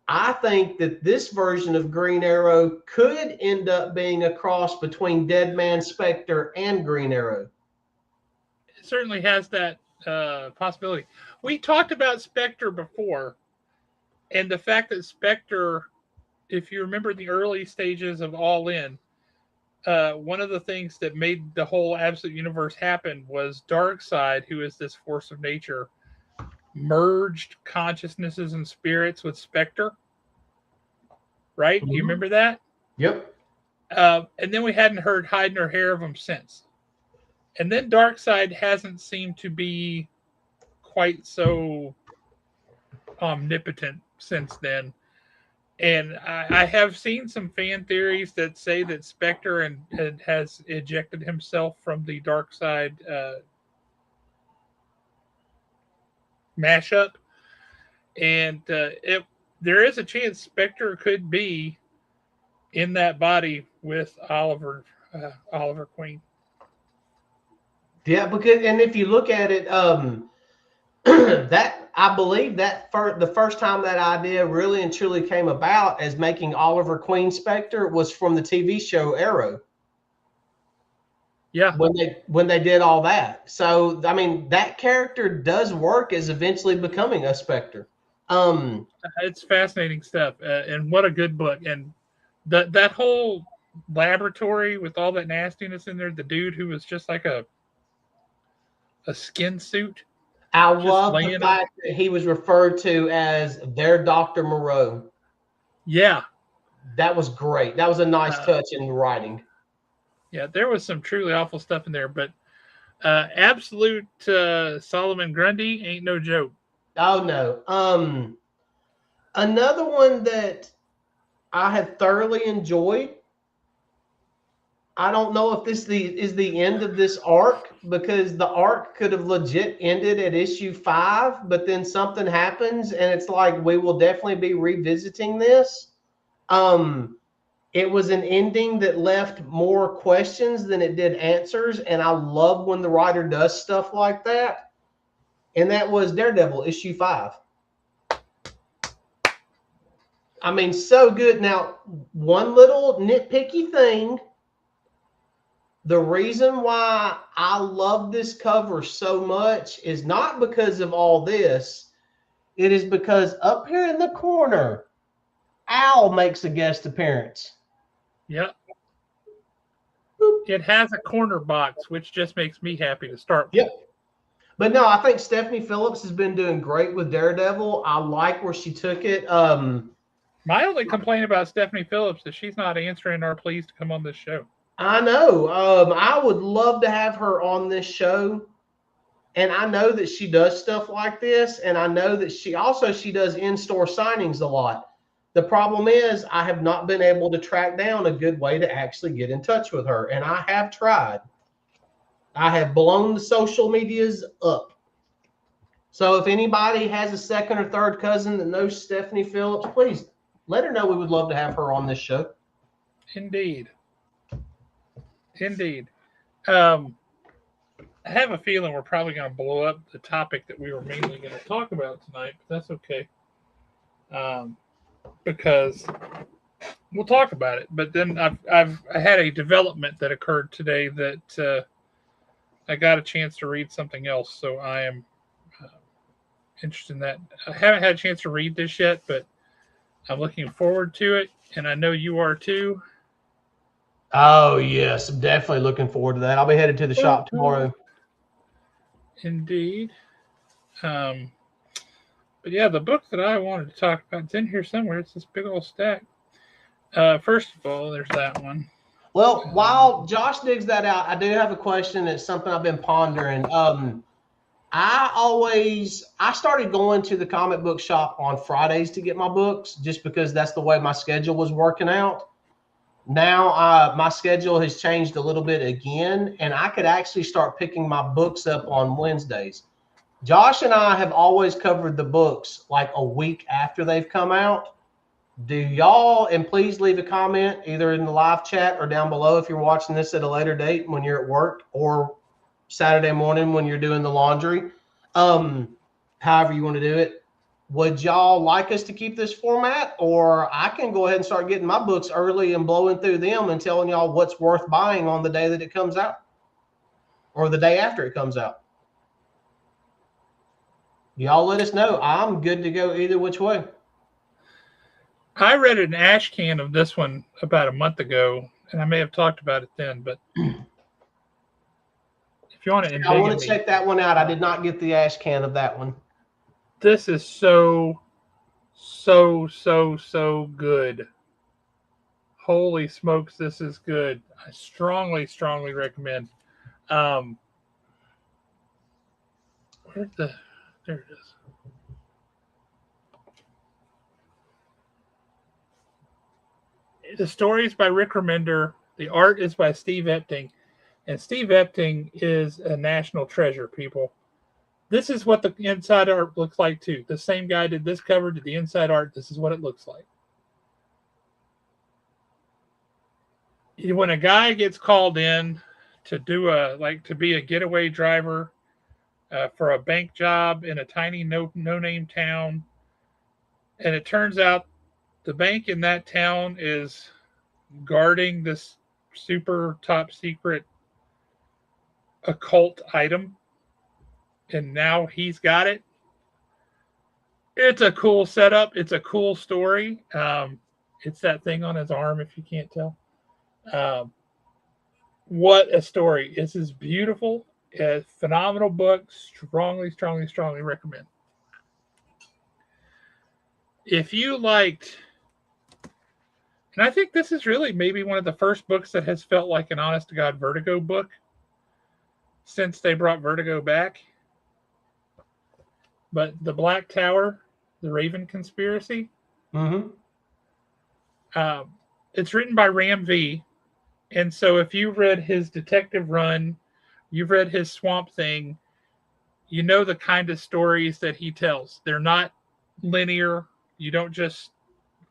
I think that this version of Green Arrow could end up being a cross between Deadman Spectre and Green Arrow. It certainly has that possibility. We talked about Spectre before, and the fact that Spectre, if you remember the early stages of All In, one of the things that made the whole Absolute Universe happen was Darkseid, who is this force of nature, merged consciousnesses and spirits with Spectre. Right? Do you remember that? Yep. And then we hadn't heard hide nor hair of him since. And then Darkseid hasn't seemed to be quite so omnipotent since then. And I have seen some fan theories that say that Spectre has ejected himself from the Darkseid mashup. And there is a chance Spectre could be in that body with Oliver Queen. Yeah, because, and if you look at it, that I believe that the first time that idea really and truly came about as making Oliver Queen Spectre was from the TV show Arrow. Yeah. When they did all that. So, I mean, that character does work as eventually becoming a Spectre. It's fascinating stuff. And what a good book. And that whole laboratory with all that nastiness in there, the dude who was just like a skin suit. I love the fact that he was referred to as their Dr. Moreau. Yeah. That was great. That was a nice touch in the writing. Yeah, there was some truly awful stuff in there, but Absolute Solomon Grundy ain't no joke. Oh, no. Another one that I have thoroughly enjoyed. I don't know if this is the end of this arc, because the arc could have legit ended at issue 5, but then something happens and it's like, we will definitely be revisiting this. It was an ending that left more questions than it did answers, and I love when the writer does stuff like that. And that was Daredevil issue 5. I mean, so good. Now, one little nitpicky thing. The reason why I love this cover so much is not because of all this. It is because up here in the corner, Owl makes a guest appearance. Yep. It has a corner box, which just makes me happy to start with. Yep. But no, I think Stephanie Phillips has been doing great with Daredevil. I like where she took it. My only complaint about Stephanie Phillips is she's not answering our pleas to come on this show. I know. I would love to have her on this show. And I know that she does stuff like this. And I know that she does in-store signings a lot. The problem is I have not been able to track down a good way to actually get in touch with her. And I have tried. I have blown the social medias up. So if anybody has a second or third cousin that knows Stephanie Phillips, please let her know. We would love to have her on this show. Indeed. I have a feeling we're probably going to blow up the topic that we were mainly going to talk about tonight, but that's okay. Because we'll talk about it. But then I had a development that occurred today that I got a chance to read something else, so I am interested in that. I haven't had a chance to read this yet, but I'm looking forward to it, and I know you are too. Oh, yes. I'm definitely looking forward to that. I'll be headed to the shop tomorrow. Indeed. But yeah, the book that I wanted to talk about, it's in here somewhere. It's this big old stack. First of all, there's that one. Well, while Josh digs that out, I do have a question. It's something I've been pondering. I started going to the comic book shop on Fridays to get my books, just because that's the way my schedule was working out. Now my schedule has changed a little bit again, and I could actually start picking my books up on Wednesdays. Josh and I have always covered the books like a week after they've come out. Do y'all, and please leave a comment either in the live chat or down below if you're watching this at a later date when you're at work, or Saturday morning when you're doing the laundry. However you want to do it. Would y'all like us to keep this format, or I can go ahead and start getting my books early and blowing through them and telling y'all what's worth buying on the day that it comes out, or the day after it comes out? Y'all let us know. I'm good to go either which way. I read an ash can of this one about a month ago, and I may have talked about it then, but if you want to, I want to check that one out. I did not get the ash can of that one. This is so good. Holy smokes, this is good. I strongly recommend. There it is. The story is by Rick Remender. The art is by Steve Epting. And Steve Epting is a national treasure, people. This is what the inside art looks like, too. The same guy did this cover, did the inside art. This is what it looks like. When a guy gets called in to do to be a getaway driver for a bank job in a tiny no-name town, and it turns out the bank in that town is guarding this super top secret occult item, and now he's got it. It's a cool setup. It's a cool story. It's that thing on his arm, if you can't tell. What a story. This is beautiful. A phenomenal book. Strongly recommend. If you liked, and I think this is really maybe one of the first books that has felt like an honest to God Vertigo book since they brought Vertigo back. But The Black Tower, The Raven Conspiracy. Mm-hmm. It's written by Ram V. And so if you've read his Detective Run, you've read his Swamp Thing, you know the kind of stories that he tells. They're not linear. You don't just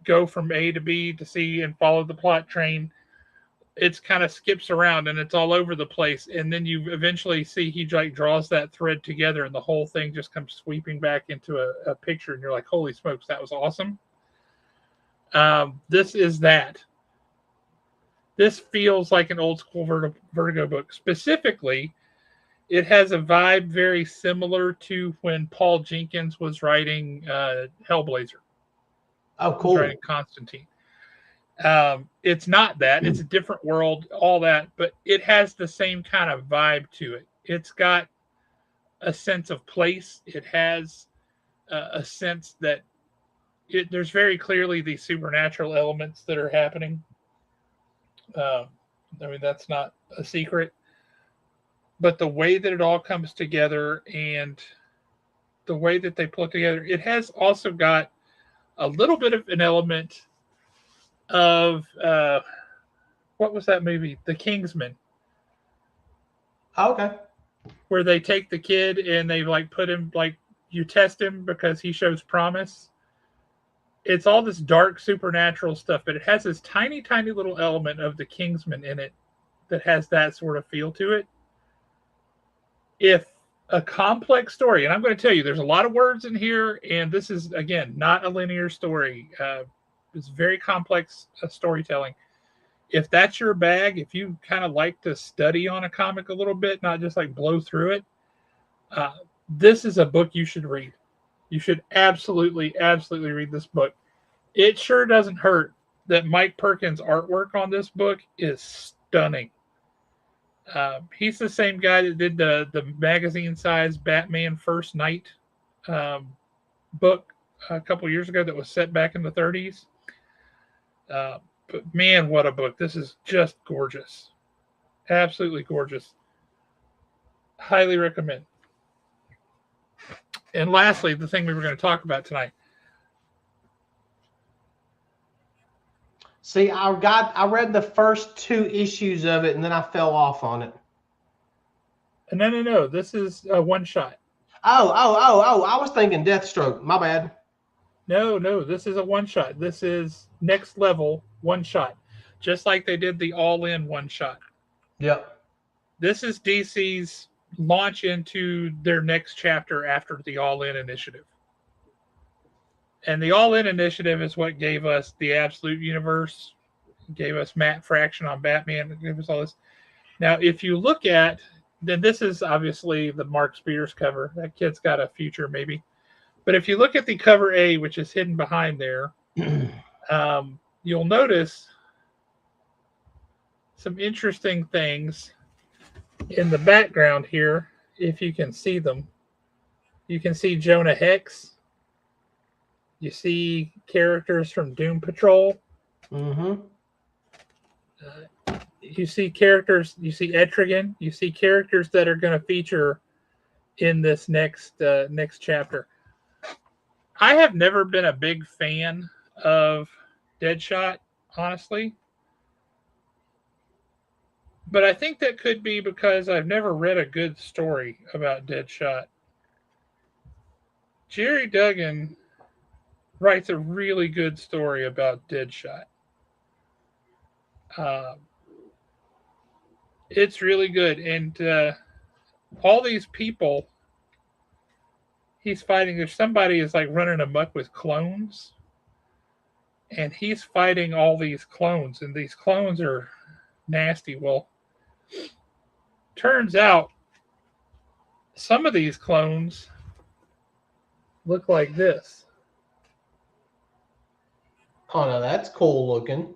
go from A to B to C and follow the plot train. It's kind of skips around and it's all over the place. And then you eventually see he like draws that thread together and the whole thing just comes sweeping back into a picture. And you're like, holy smokes, that was awesome. This is that. This feels like an old school Vertigo book. Specifically, it has a vibe very similar to when Paul Jenkins was writing Hellblazer. Oh, cool. Was writing Constantine. It's not that. It's a different world, all that, but it has the same kind of vibe to it. It's got a sense of place. It has a sense that there's very clearly these supernatural elements that are happening. I mean, that's not a secret. But the way that it all comes together and the way that they put together, it has also got a little bit of an element of what was that movie? The Kingsman. Oh, okay. Where they take the kid and they like put him like you test him because he shows promise. It's all this dark supernatural stuff, but it has this tiny, tiny little element of the Kingsman in it that has that sort of feel to it. If a complex story, and I'm going to tell you, there's a lot of words in here, and this is, again, not a linear story. It's very complex storytelling. If that's your bag, if you kind of like to study on a comic a little bit, not just like blow through it, this is a book you should read. You should absolutely, absolutely read this book. It sure doesn't hurt that Mike Perkins' artwork on this book is stunning. He's the same guy that did the magazine-sized Batman First Night book a couple years ago that was set back in the 30s. But man, what a book. This is just gorgeous. Absolutely gorgeous. Highly recommend. And lastly, the thing we were going to talk about tonight. See, I read the first 2 issues of it and then I fell off on it. No. This is a one shot. Oh. I was thinking Deathstroke. My bad. No. This is a one shot. This is next level one shot. Just like they did the All In one shot. Yep. This is DC's launch into their next chapter after the All In initiative. And the All In initiative is what gave us the Absolute Universe, gave us Matt Fraction on Batman, gave us all this. Now, if you look at, then this is obviously the Mark Spears cover. That kid's got a future, maybe. But if you look at the cover A, which is hidden behind there, you'll notice some interesting things in the background here, if you can see them. You can see Jonah Hex. You see characters from Doom Patrol. Mm-hmm. You see characters. You see Etrigan. You see characters that are going to feature in this next chapter. I have never been a big fan of Deadshot, honestly. But I think that could be because I've never read a good story about Deadshot. Jerry Duggan writes a really good story about Deadshot. It's really good. And all these people he's fighting, there's somebody is like running amok with clones. And he's fighting all these clones. And these clones are nasty. Well, turns out some of these clones look like this. Oh, no, that's cool looking.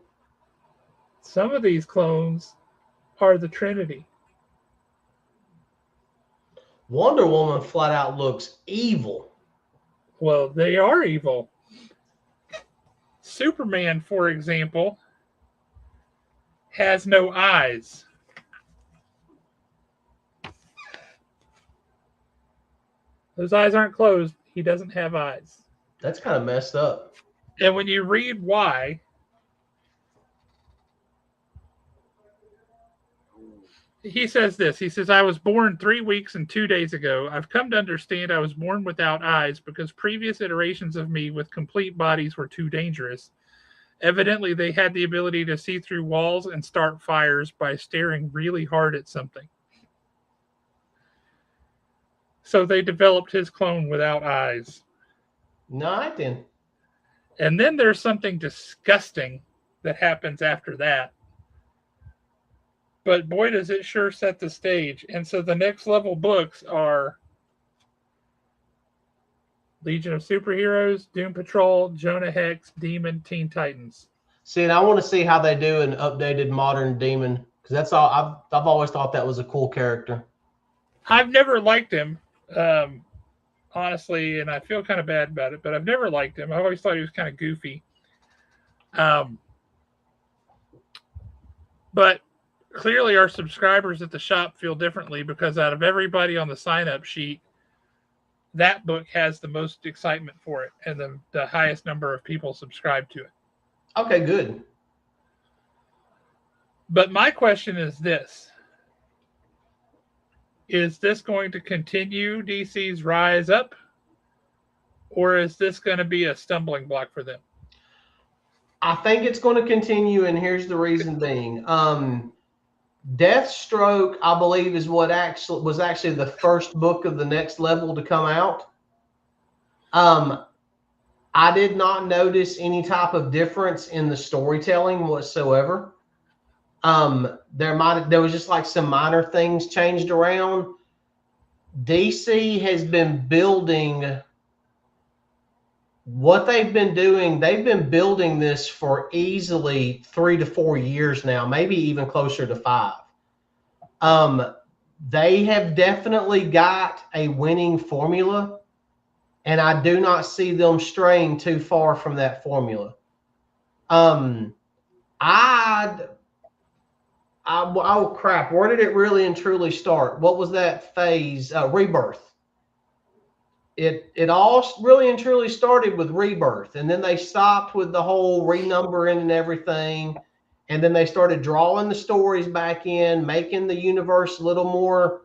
Some of these clones are the Trinity. Wonder Woman flat out looks evil. Well, they are evil. Superman, for example, has no eyes. Those eyes aren't closed. He doesn't have eyes. That's kind of messed up. And when you read why, he says this. He says, I was born 3 weeks and 2 days ago. I've come to understand I was born without eyes because previous iterations of me with complete bodies were too dangerous. Evidently, they had the ability to see through walls and start fires by staring really hard at something. So they developed his clone without eyes. No, I didn't. And then there's something disgusting that happens after that. But boy, does it sure set the stage. And so the next level books are Legion of Superheroes, Doom Patrol, Jonah Hex, Demon, Teen Titans. See, and I want to see how they do an updated modern Demon, because that's all I've always thought that was a cool character. I've never liked him, honestly, and I feel kind of bad about it, but I've never liked him. I've always thought he was kind of goofy. But clearly our subscribers at the shop feel differently because out of everybody on the sign-up sheet, that book has the most excitement for it and the highest number of people subscribe to it. Okay, good. But my question is this. Is this going to continue DC's rise up? Or is this going to be a stumbling block for them? I think it's going to continue, and here's the reason being. Deathstroke, I believe, is what was actually the first book of the next level to come out. I did not notice any type of difference in the storytelling whatsoever. There was just like some minor things changed around. DC has been building what they've been doing. They've been building this for easily 3 to 4 years now, maybe even closer to 5. They have definitely got a winning formula, and I do not see them straying too far from that formula. Oh crap, where did it really and truly start? What was that phase? Rebirth. It all really and truly started with Rebirth, and then they stopped with the whole renumbering and everything, and then they started drawing the stories back in, making the universe a little more,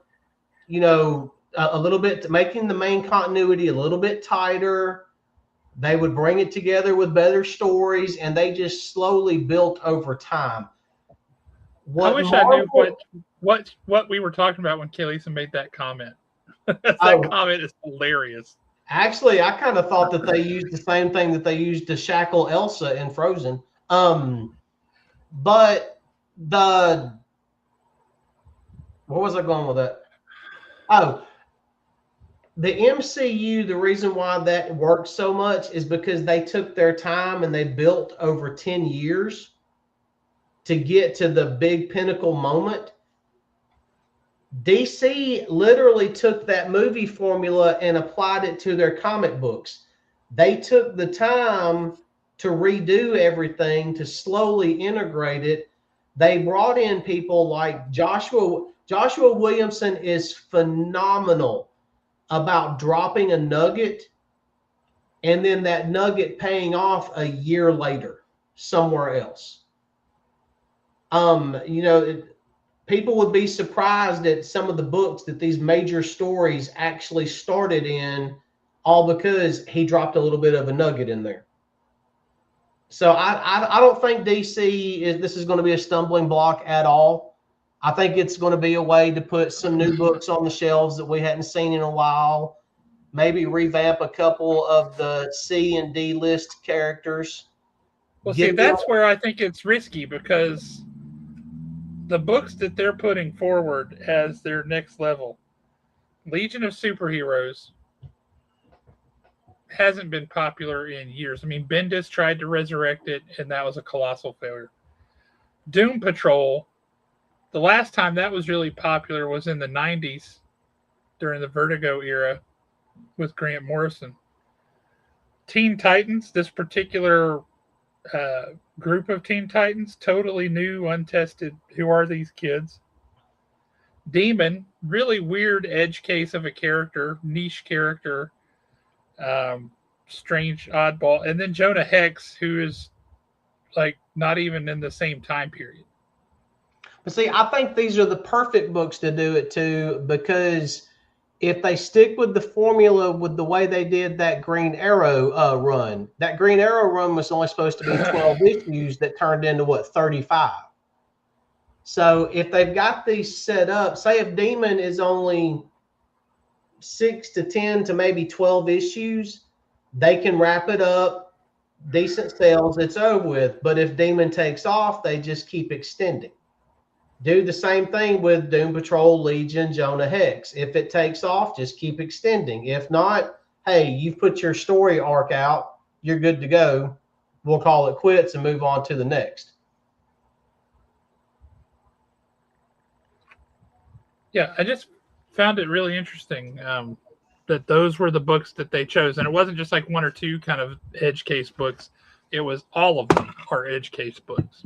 a little bit, making the main continuity a little bit tighter. They would bring it together with better stories, and they just slowly built over time. I wish I knew what we were talking about when Kellyson made that comment. That comment is hilarious. Actually, I kind of thought that they used the same thing that they used to shackle Elsa in Frozen. But where was I going with that? Oh, the MCU, the reason why that works so much is because they took their time and they built over 10 years to get to the big pinnacle moment. DC literally took that movie formula and applied it to their comic books. They took the time to redo everything, to slowly integrate it. They brought in people like Joshua Williamson is phenomenal about dropping a nugget and then that nugget paying off a year later somewhere else. People would be surprised at some of the books that these major stories actually started in, all because he dropped a little bit of a nugget in there. So I don't think this is going to be a stumbling block at all. I think it's going to be a way to put some new books on the shelves that we hadn't seen in a while. Maybe revamp a couple of the C and D list characters. Well, see, that's where I think it's risky, because the books that they're putting forward as their next level, Legion of Superheroes, hasn't been popular in years. I mean, Bendis tried to resurrect it, and that was a colossal failure. Doom Patrol, the last time that was really popular was in the 90s during the Vertigo era with Grant Morrison. Teen Titans, this particular group of Teen Titans, totally new, untested. Who are these kids? Demon, really weird edge case of a character, niche character, strange oddball. And then Jonah Hex, who is like not even in the same time period. See, I think these are the perfect books to do it to, because if they stick with the formula with the way they did that Green Arrow run, that Green Arrow run was only supposed to be 12 issues that turned into what, 35. So if they've got these set up, say if Demon is only 6 to 10 to maybe 12 issues, they can wrap it up, decent sales, it's over with. But if Demon takes off, they just keep extending. Do the same thing with Doom Patrol, Legion, Jonah Hex. If it takes off, just keep extending. If not, hey, you've put your story arc out, you're good to go. We'll call it quits and move on to the next. Yeah, I just found it really interesting that those were the books that they chose. And it wasn't just like one or two kind of edge case books. It was all of them are edge case books.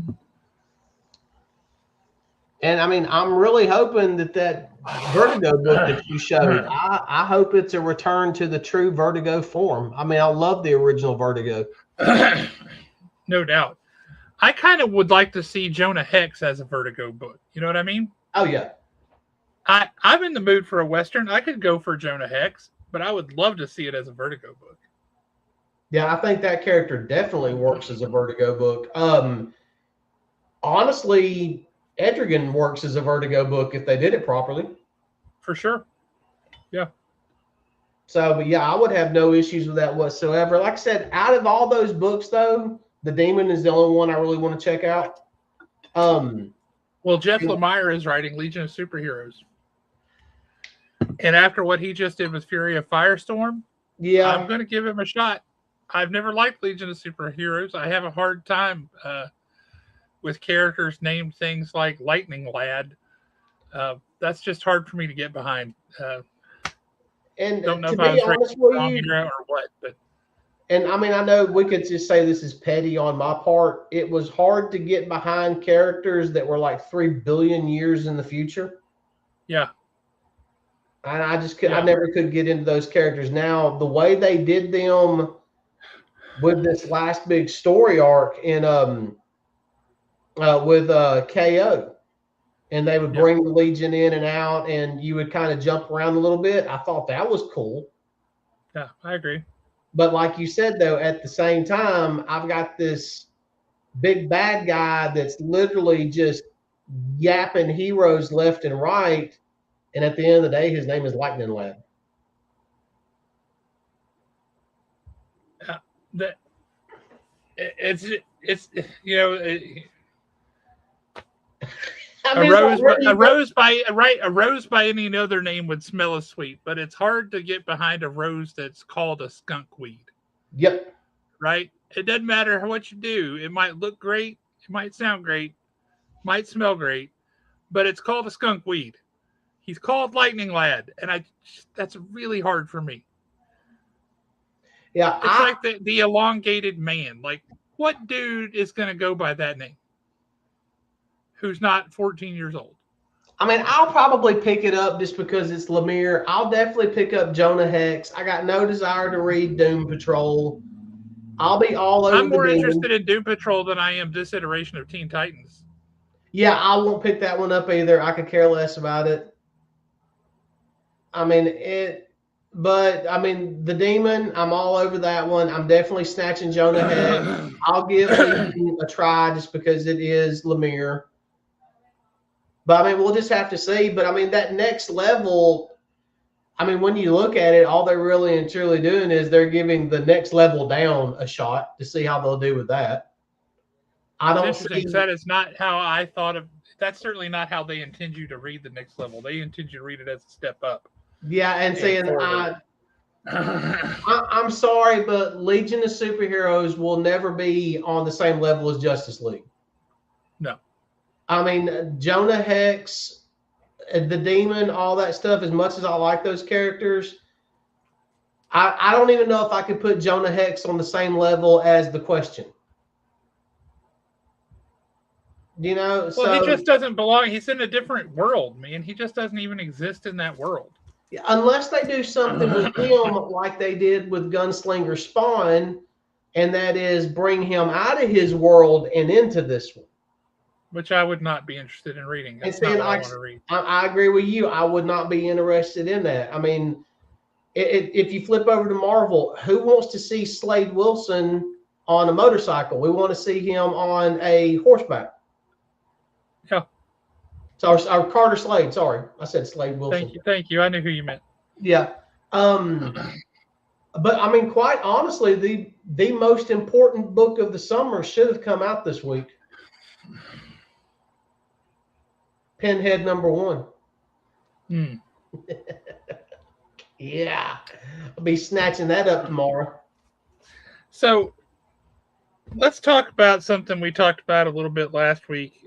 And I mean, I'm really hoping that Vertigo book that you showed, I hope it's a return to the true Vertigo form. I mean, I love the original Vertigo. No doubt. I kind of would like to see Jonah Hex as a Vertigo book. You know what I mean? Oh, yeah. I'm in the mood for a Western. I could go for Jonah Hex, but I would love to see it as a Vertigo book. Yeah, I think that character definitely works as a Vertigo book. Honestly, Etrigan works as a Vertigo book if they did it properly. For sure. Yeah. So, but yeah, I would have no issues with that whatsoever. Like I said, out of all those books, though, the Demon is the only one I really want to check out. Well, Jeff Lemire is writing Legion of Superheroes. And after what he just did with Fury of Firestorm, yeah, I'm going to give him a shot. I've never liked Legion of Superheroes. I have a hard time with characters named things like Lightning Lad. That's just hard for me to get behind. And don't know to if I be was honest with you, or what, but and I mean, I know we could just say this is petty on my part. It was hard to get behind characters that were like 3 billion years in the future. Yeah. And I just could, I never could get into those characters. Now, the way they did them with this last big story arc in with KO, and they would bring the Legion in and out, and you would kind of jump around a little bit. I thought that was cool. Yeah, I agree. But like you said, though, at the same time, I've got this big bad guy that's literally just yapping heroes left and right. And at the end of the day, his name is Lightning Lad. It's you know. I mean, a rose by any other name would smell as sweet, but it's hard to get behind a rose that's called a skunk weed. Yep. Right? It doesn't matter what you do. It might look great, it might sound great, might smell great, but it's called a skunk weed. He's called Lightning Lad, and that's really hard for me. Yeah, it's like the elongated man. Like, what dude is going to go by that name? Who's not 14 years old? I mean, I'll probably pick it up just because it's Lemire. I'll definitely pick up Jonah Hex. I got no desire to read Doom Patrol. I'll be all over. I'm more interested in Doom Patrol than I am this iteration of Teen Titans. Yeah, I won't pick that one up either. I could care less about it. I mean, but I mean, the Demon, I'm all over that one. I'm definitely snatching Jonah Hex. I'll give Legion a try just because it is Lemire. But I mean, we'll just have to see. But I mean, that next level, I mean, when you look at it, all they're really and truly doing is they're giving the next level down a shot to see how they'll do with that. I don't see that is not how I thought of. That's certainly not how they intend you to read the next level. They intend you to read it as a step up. Yeah, and saying I'm sorry, but Legion of Superheroes will never be on the same level as Justice League. No. I mean, Jonah Hex, the Demon, all that stuff, as much as I like those characters, I don't even know if I could put Jonah Hex on the same level as the Question. You know? Well, so, he just doesn't belong. He's in a different world, man. He just doesn't even exist in that world. Unless they do something with him like they did with Gunslinger Spawn, and that is bring him out of his world and into this one. which I would not be interested in reading. And That's not what I want to read. I agree with you. I would not be interested in that. I mean, if you flip over to Marvel, who wants to see Slade Wilson on a motorcycle? We want to see him on a horseback. Yeah. So, or Carter Slade. Sorry, I said Slade Wilson. Thank you. I knew who you meant. Yeah. But I mean, quite honestly, the most important book of the summer should have come out this week. Pinhead #1. Yeah, I'll be snatching that up tomorrow. So let's talk about something we talked about a little bit last week.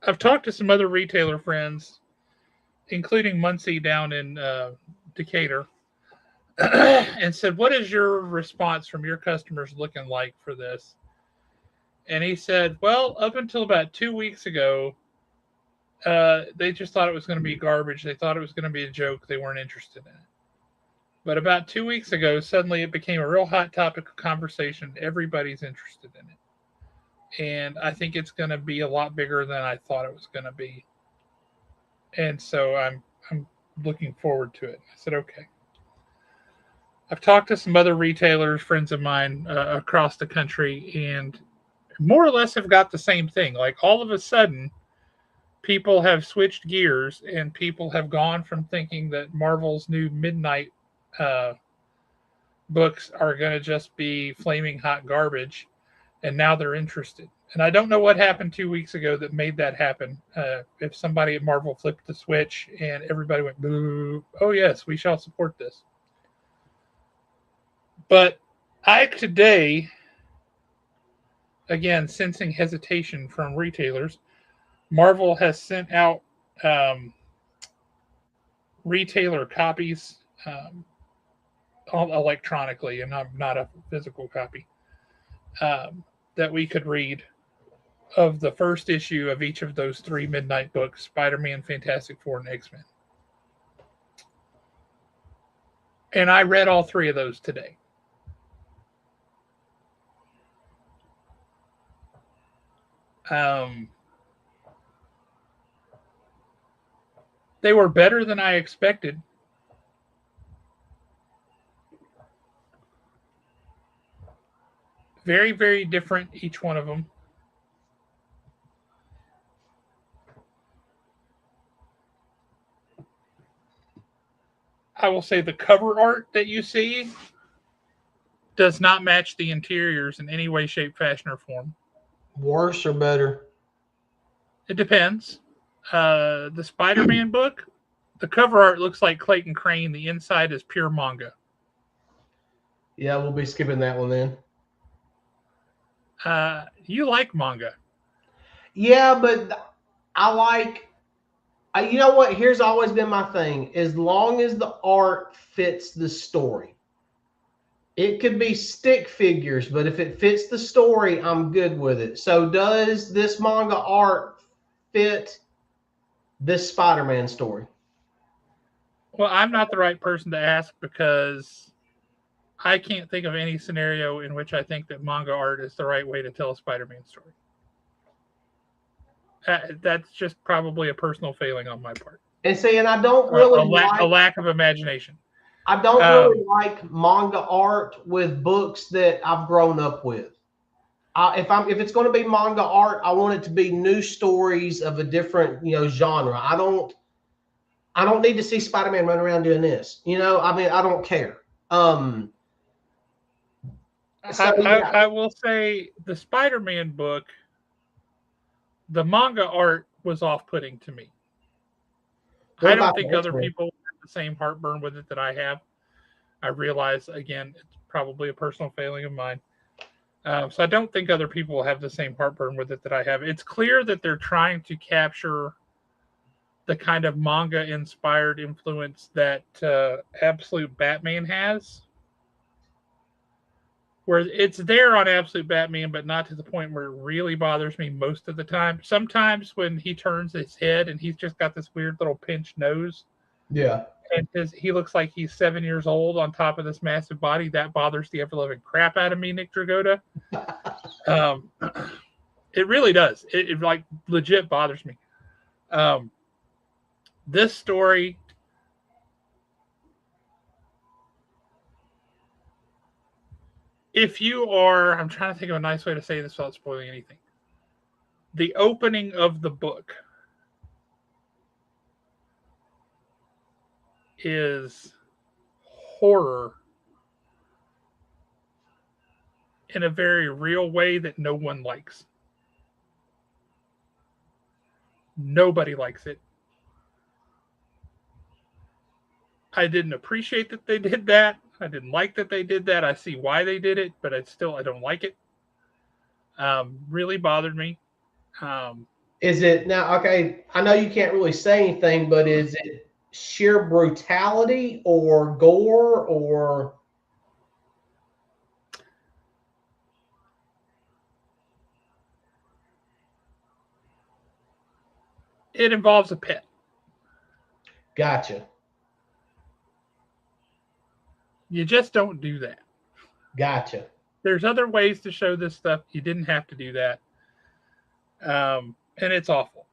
I've talked to some other retailer friends, including Muncie down in Decatur, and said, what is your response from your customers looking like for this? And he said, well, up until about 2 weeks ago, they just thought it was going to be garbage. They thought it was going to be a joke. They weren't interested in it. But about 2 weeks ago, suddenly it became a real hot topic of conversation. Everybody's interested in it. And I think it's going to be a lot bigger than I thought it was going to be. And so I'm looking forward to it. I said, okay. I've talked to some other retailers, friends of mine across the country, and more or less have got the same thing. Like all of a sudden, people have switched gears and people have gone from thinking that Marvel's new Midnight books are going to just be flaming hot garbage, and now they're interested. And I don't know what happened 2 weeks ago that made that happen. If somebody at Marvel flipped the switch and everybody went, boo, oh yes, we shall support this. But I today, again, sensing hesitation from retailers, Marvel has sent out retailer copies electronically and not a physical copy that we could read of the first issue of each of those 3 Midnight books, Spider-Man, Fantastic Four, and X-Men. And I read all 3 of those today. They were better than I expected. Very, very different, each one of them. I will say the cover art that you see does not match the interiors in any way, shape, fashion, or form. Worse or better? It depends. The Spider-Man book, the cover art looks like Clayton Crane. The inside is pure manga. Yeah, we'll be skipping that one then. You like manga. Yeah, but I like... you know what? Here's always been my thing. As long as the art fits the story. It could be stick figures, but if it fits the story, I'm good with it. So does this manga art fit this Spider-Man story? Well, I'm not the right person to ask because I can't think of any scenario in which I think that manga art is the right way to tell a Spider-Man story. That's just probably a personal failing on my part. And see, and I don't really a lack of imagination. I don't really like manga art with books that I've grown up with. If it's going to be manga art, I want it to be new stories of a different genre. I don't need to see Spider-Man run around doing this. I mean, I don't care. I will say the Spider-Man book, the manga art was off-putting to me. I don't think other people have the same heartburn with it that I have. I realize, again, it's probably a personal failing of mine. So I don't think other people have the same heartburn with it that I have. It's clear that they're trying to capture the kind of manga-inspired influence that Absolute Batman has, where it's there on Absolute Batman, but not to the point where it really bothers me most of the time. Sometimes when he turns his head and he's just got this weird little pinched nose. Yeah. And he looks like he's 7 years old on top of this massive body. That bothers the ever-loving crap out of me, Nick Dragotta. It really does. It like legit bothers me. Um, this story, if you are, I'm trying to think of a nice way to say this without spoiling anything. The opening of the book is horror in a very real way that no one likes. Nobody likes it. I didn't appreciate that they did that. I didn't like that they did that. I see why they did it, but I don't like it. Really bothered me. Um, Is it now? Okay, I know you can't really say anything, but is it sheer brutality or gore or? it involves a pet. Gotcha. You just don't do that. Gotcha. There's other ways to show this stuff. You didn't have to do that. And it's awful.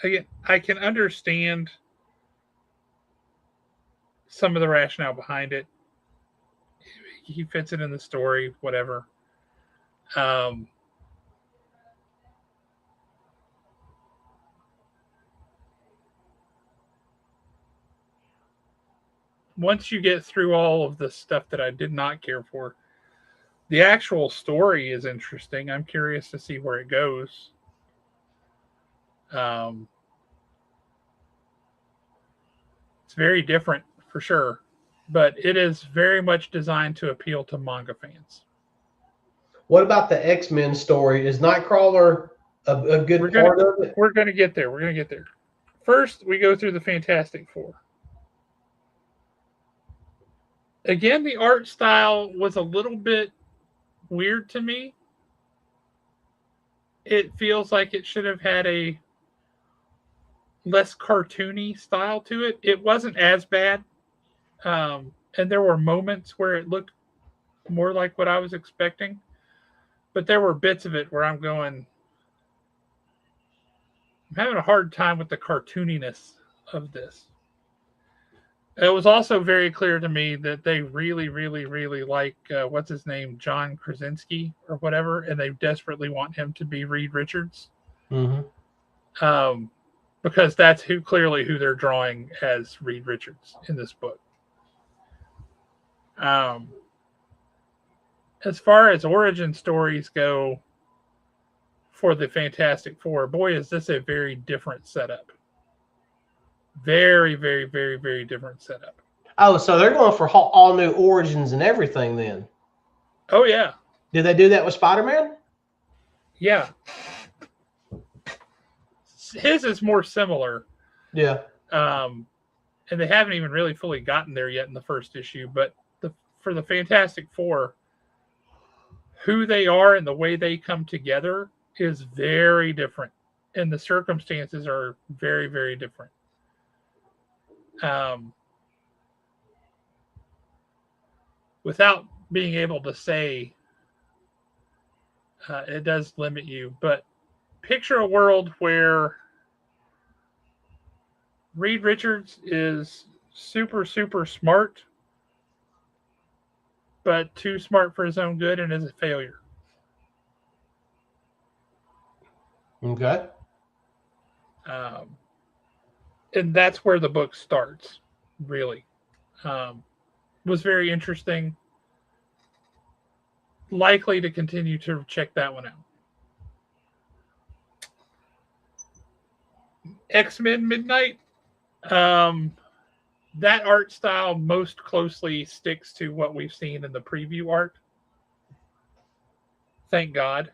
Again, I can understand some of the rationale behind it. He fits it in the story, whatever. Um, Once you get through all of the stuff that I did not care for, the actual story is interesting. I'm curious to see where it goes. Um, it's very different for sure, but it is very much designed to appeal to manga fans. What about the X-Men story? Is Nightcrawler a good part of it? We're gonna get there. We're gonna get there. First, we go through the Fantastic Four. Again, the art style was a little bit weird to me. It feels like it should have had a less cartoony style to it. It wasn't as bad. And there were moments where it looked more like what I was expecting. But there were bits of it where I'm having a hard time with the cartooniness of this. It was also very clear to me that they really, really, really like what's his name, John Krasinski or whatever, and they desperately want him to be Reed Richards, because that's clearly who they're drawing as Reed Richards in this book. As far as origin stories go for the Fantastic Four, boy, is this a very different setup. Very, very, very, very different setup. Oh, so they're going for all new origins and everything then. Oh, yeah. Did they do that with Spider-Man? Yeah. His is more similar. Yeah. And they haven't even really fully gotten there yet in the first issue. But for the Fantastic Four, who they are and the way they come together is very different. And the circumstances are very, very different. Without being able to say, it does limit you, but picture a world where Reed Richards is super, super smart, but too smart for his own good and is a failure. Okay. And that's where the book starts, really. Was very interesting. Likely to continue to check that one out. X-Men Midnight. That art style most closely sticks to what we've seen in the preview art. Thank God.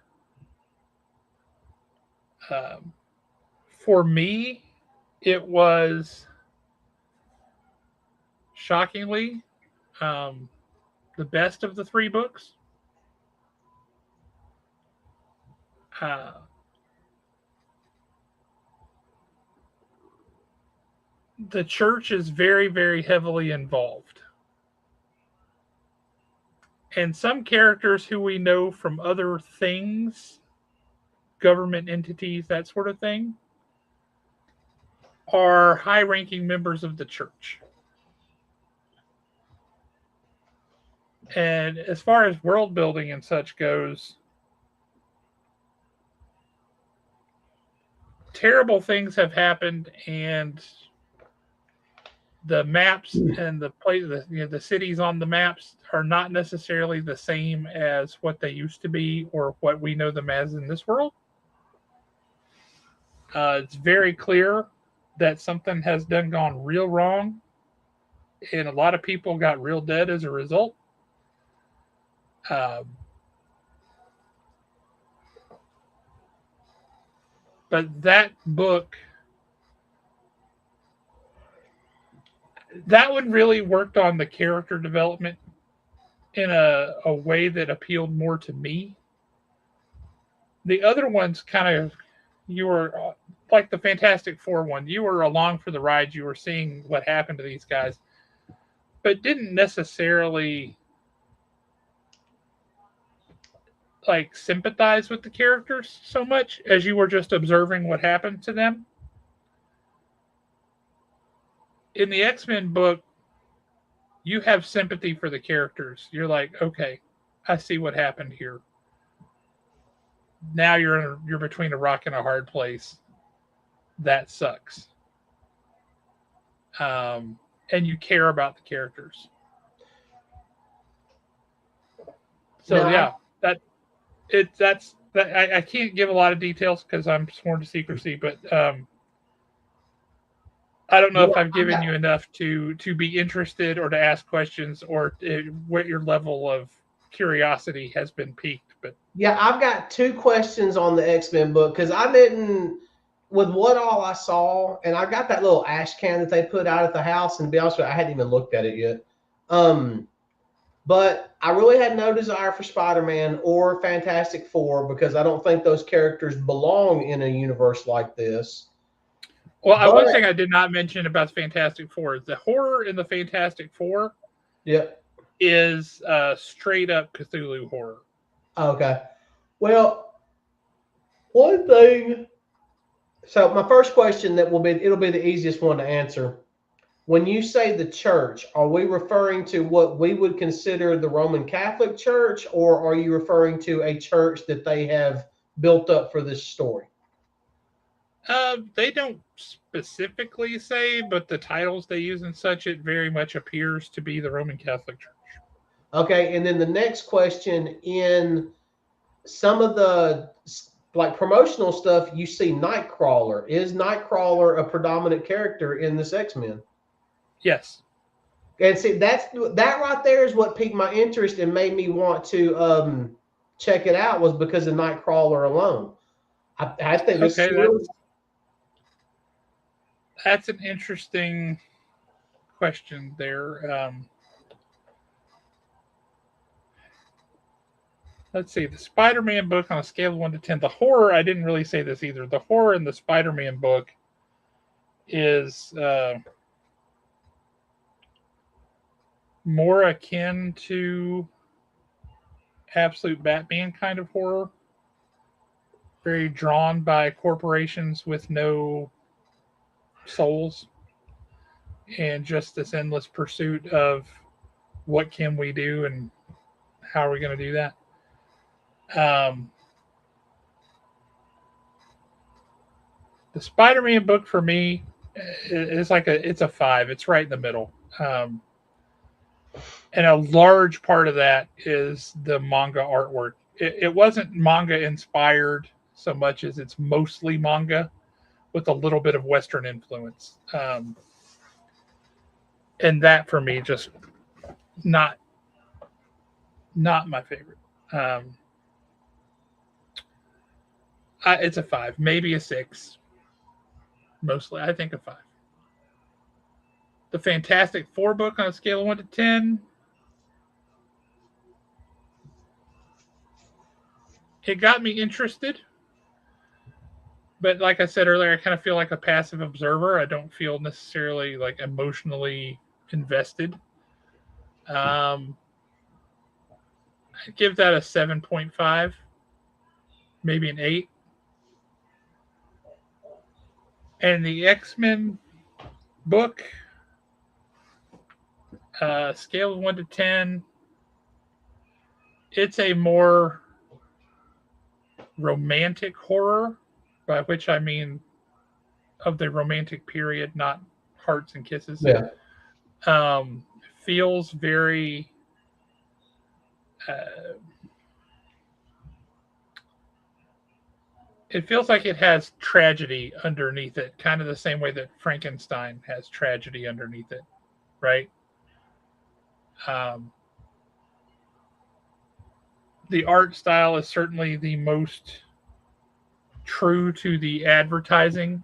For me, it was shockingly the best of the three books. The church is very, very heavily involved. And some characters who we know from other things, government entities, that sort of thing, are high ranking members of the church. And as far as world building and such goes, terrible things have happened, and the maps and the cities on the maps are not necessarily the same as what they used to be or what we know them as in this world. It's very clear that something has gone real wrong, and a lot of people got real dead as a result. Um, but that book, that one really worked on the character development in a way that appealed more to me. The other ones kind of, you were like the Fantastic Four one, you were along for the ride, you were seeing what happened to these guys, but didn't necessarily like sympathize with the characters so much as you were just observing what happened to them. In the X-Men book, you have sympathy for the characters. You're like, okay, I see what happened here. Now you're between a rock and a hard place. That sucks. And you care about the characters. So Now, yeah, I can't give a lot of details because I'm sworn to secrecy, but I don't know if I've given you enough to be interested or to ask questions or what your level of curiosity has been piqued. But yeah, I've got 2 questions on the X-Men book because I didn't, with what all I saw, and I got that little ash can that they put out at the house, and to be honest with you, I hadn't even looked at it yet. But I really had no desire for Spider-Man or Fantastic Four because I don't think those characters belong in a universe like this. Well, one thing I did not mention about Fantastic Four is the horror in the Fantastic Four. Yep. Is straight up Cthulhu horror. Okay. Well, one thing. So my first question it'll be the easiest one to answer. When you say the church, are we referring to what we would consider the Roman Catholic Church, or are you referring to a church that they have built up for this story? They don't specifically say, but the titles they use and such, it very much appears to be the Roman Catholic Church. Okay, and then the next question, in some of the like promotional stuff, you see Nightcrawler. Is Nightcrawler a predominant character in this X-Men? Yes. And see, that right there is what piqued my interest and made me want to check it out, was because of Nightcrawler alone. I think this okay, is that's an interesting question there. Let's see, the Spider-Man book on a scale of 1 to 10. The horror, I didn't really say this either. The horror in the Spider-Man book is more akin to absolute Batman kind of horror. Very drawn by corporations with no souls and just this endless pursuit of what can we do and how are we going to do that. The Spider-Man book for me is it's a 5. It's right in the middle. And a large part of that is the manga artwork. It wasn't manga inspired so much as it's mostly manga with a little bit of Western influence. And that for me, just not my favorite. It's a 5, maybe a 6. Mostly, I think a 5. The Fantastic Four book on a scale of 1 to 10. It got me interested. But like I said earlier, I kind of feel like a passive observer. I don't feel necessarily like emotionally invested. I'd give that a 7.5, maybe an 8. And the X-Men book, scale of 1 to 10, it's a more romantic horror, by which I mean of the romantic period, not hearts and kisses. Yeah. Feels very it feels like it has tragedy underneath it, kind of the same way that Frankenstein has tragedy underneath it, right? The art style is certainly the most true to the advertising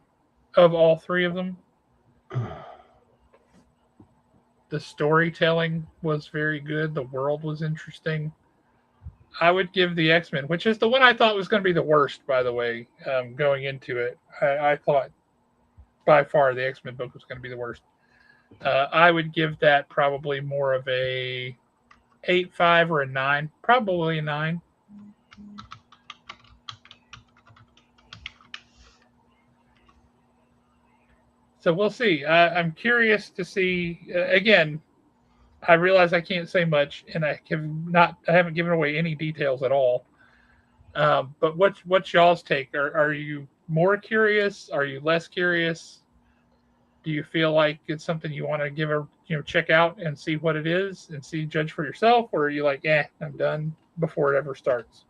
of all three of them. The storytelling was very good. The world was interesting. I would give the X-Men, which is the one I thought was going to be the worst, by the way, going into it. I thought by far the X-Men book was going to be the worst. I would give that probably more of a 8.5 or a 9, probably a 9. So we'll see. I'm curious to see. Again, I realize I can't say much, and I haven't given away any details at all. But what's y'all's take? Are you more curious? Are you less curious? Do you feel like it's something you want to check out and see what it is and judge for yourself, or are you like, I'm done before it ever starts?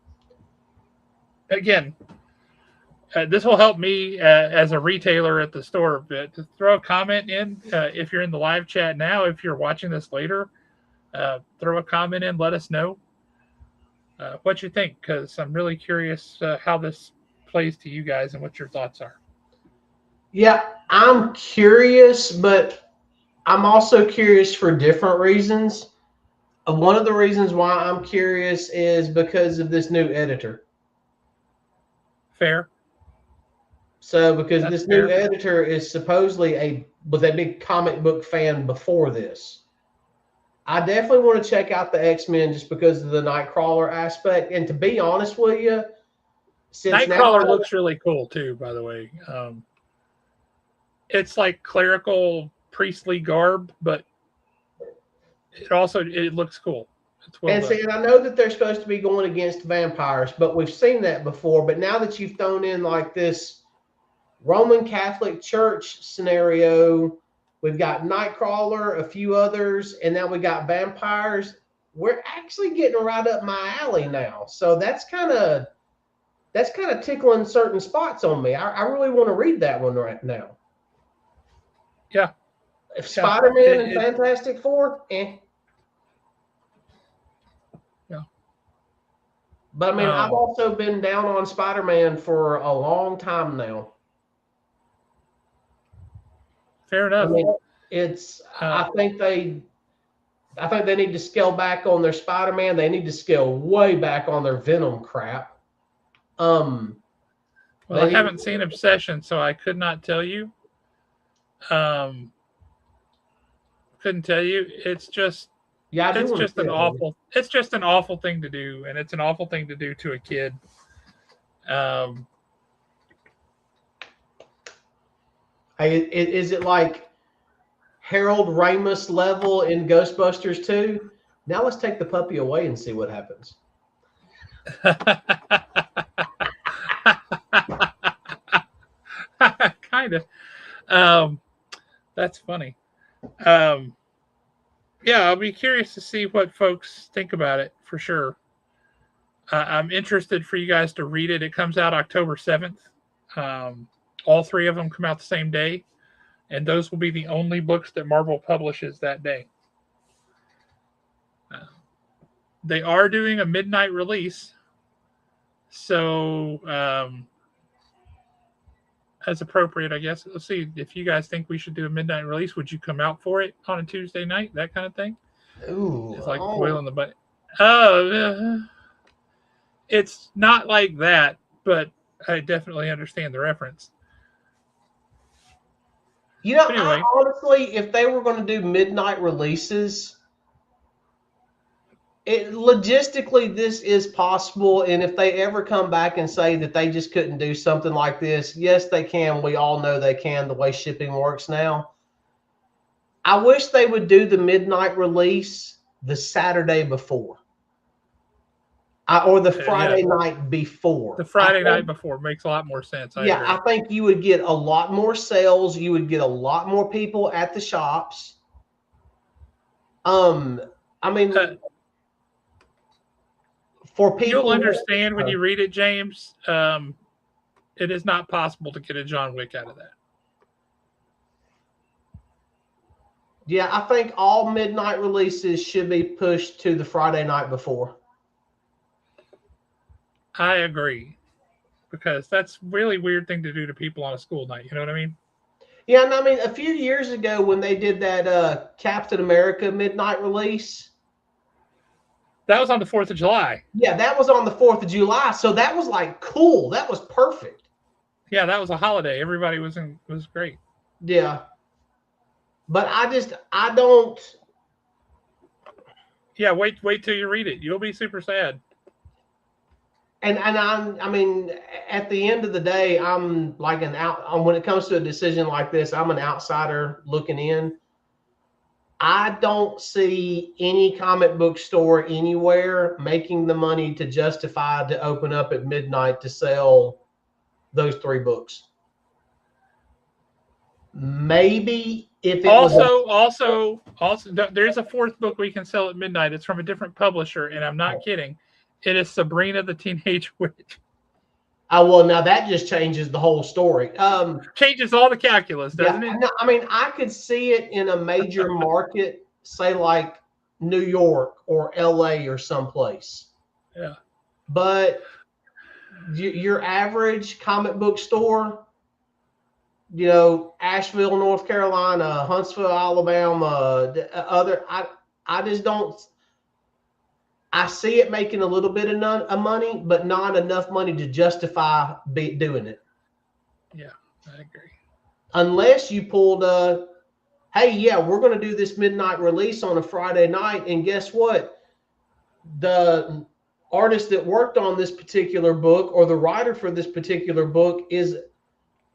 Again, this will help me as a retailer at the store. But to throw a comment in, if you're in the live chat now, if you're watching this later, throw a comment in. Let us know what you think, because I'm really curious how this plays to you guys and what your thoughts are. Yeah, I'm curious, but I'm also curious for different reasons. One of the reasons why I'm curious is because of this new editor. Fair. So, because That's this fair. new editor is supposedly was a big comic book fan before this. I definitely want to check out the X-Men just because of the Nightcrawler aspect. And to be honest with you, since Nightcrawler looks really cool too, by the way. It's like clerical priestly garb, but it looks cool. It's well done. And I know that they're supposed to be going against vampires, but we've seen that before. But now that you've thrown in like this Roman Catholic Church scenario, we've got Nightcrawler, a few others, and now we got vampires. We're actually getting right up my alley now. So that's kind of tickling certain spots on me. I really want to read that one right now. Yeah. If Spider-Man and Fantastic Four, Yeah. But I mean, I've also been down on Spider-Man for a long time now. Fair enough. I mean, I think they need to scale back on their Spider-Man. They need to scale way back on their Venom crap. Well, I haven't seen Obsession, so I could not tell you. Couldn't tell you. It's just it's just an awful thing to do, and it's an awful thing to do to a kid. Is it like Harold Ramis level in Ghostbusters 2? Now let's take the puppy away and see what happens. Kind of. That's funny. Yeah, I'll be curious to see what folks think about it for sure. I'm interested for you guys to read it. It comes out October 7th. All three of them come out the same day, and those will be the only books that Marvel publishes that day. They are doing a midnight release, so as appropriate, I guess. Let's see if you guys think we should do a midnight release. Would you come out for it on a Tuesday night? That kind of thing. Ooh, it's like boiling the butt. Oh, it's not like that, but I definitely understand the reference. Anyway, honestly, if they were going to do midnight releases, Logistically, this is possible, and if they ever come back and say that they just couldn't do something like this, yes, they can. We all know they can, the way shipping works now. I wish they would do the midnight release the Saturday before, or the Friday night before. The Friday night before makes a lot more sense. I agree. I think you would get a lot more sales. You would get a lot more people at the shops. I mean, for people, you'll understand when you read it, James. It is not possible to get a John Wick out of that. Yeah, I think all midnight releases should be pushed to the Friday night before. I agree, because that's a really weird thing to do to people on a school night. You know what I mean? Yeah, and I mean, a few years ago when they did that Captain America midnight release. That was on the 4th of July. Yeah, that was on the 4th of July. So that was like cool. That was perfect. Yeah, that was a holiday. Everybody was great. Yeah. But I don't. Yeah, wait till you read it. You'll be super sad. And I mean, at the end of the day, I'm like when it comes to a decision like this, I'm an outsider looking in. I don't see any comic book store anywhere making the money to justify to open up at midnight to sell those 3 books. Maybe if it also, there's a 4th book we can sell at midnight. It's from a different publisher, and I'm not kidding. It is Sabrina the Teenage Witch. Oh, well, now that just changes the whole story. Changes all the calculus, doesn't it? No, I mean, I could see it in a major market, say like New York or LA or someplace. Yeah. But your average comic book store, Asheville, North Carolina, Huntsville, Alabama, I just don't. I see it making a little bit of money, but not enough money to justify doing it. Yeah, I agree. Unless you pulled hey, yeah, we're going to do this midnight release on a Friday night, and guess what? The artist that worked on this particular book or the writer for this particular book is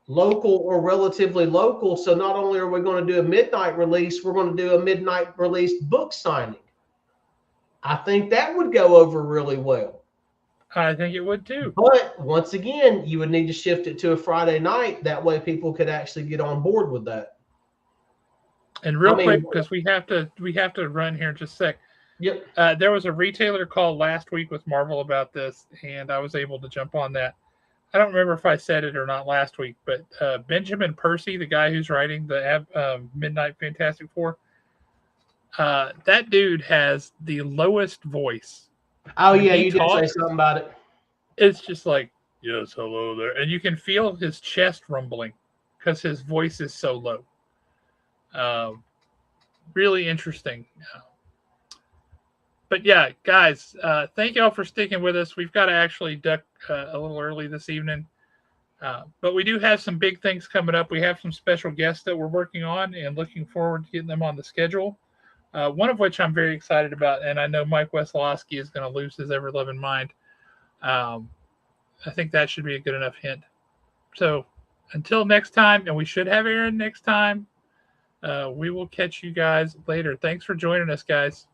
local or relatively local. So not only are we going to do a midnight release, we're going to do a midnight release book signing. I think that would go over really well. I think it would too. But once again, you would need to shift it to a Friday night. That way people could actually get on board with that. And real quick, because we have to run here in just a sec. Yep. There was a retailer called last week with Marvel about this, and I was able to jump on that. I don't remember if I said it or not last week, but Benjamin Percy, the guy who's writing the Midnight Fantastic Four, that dude has the lowest voice. Oh, yeah, you did say something about it. It's just like, yes, hello there. And you can feel his chest rumbling because his voice is so low. Really interesting. But yeah, guys, thank y'all for sticking with us. We've got to actually duck a little early this evening. But we do have some big things coming up. We have some special guests that we're working on and looking forward to getting them on the schedule. One of which I'm very excited about, and I know Mike Wesolowski is going to lose his ever-loving mind. I think that should be a good enough hint. So until next time, and we should have Aaron next time, we will catch you guys later. Thanks for joining us, guys.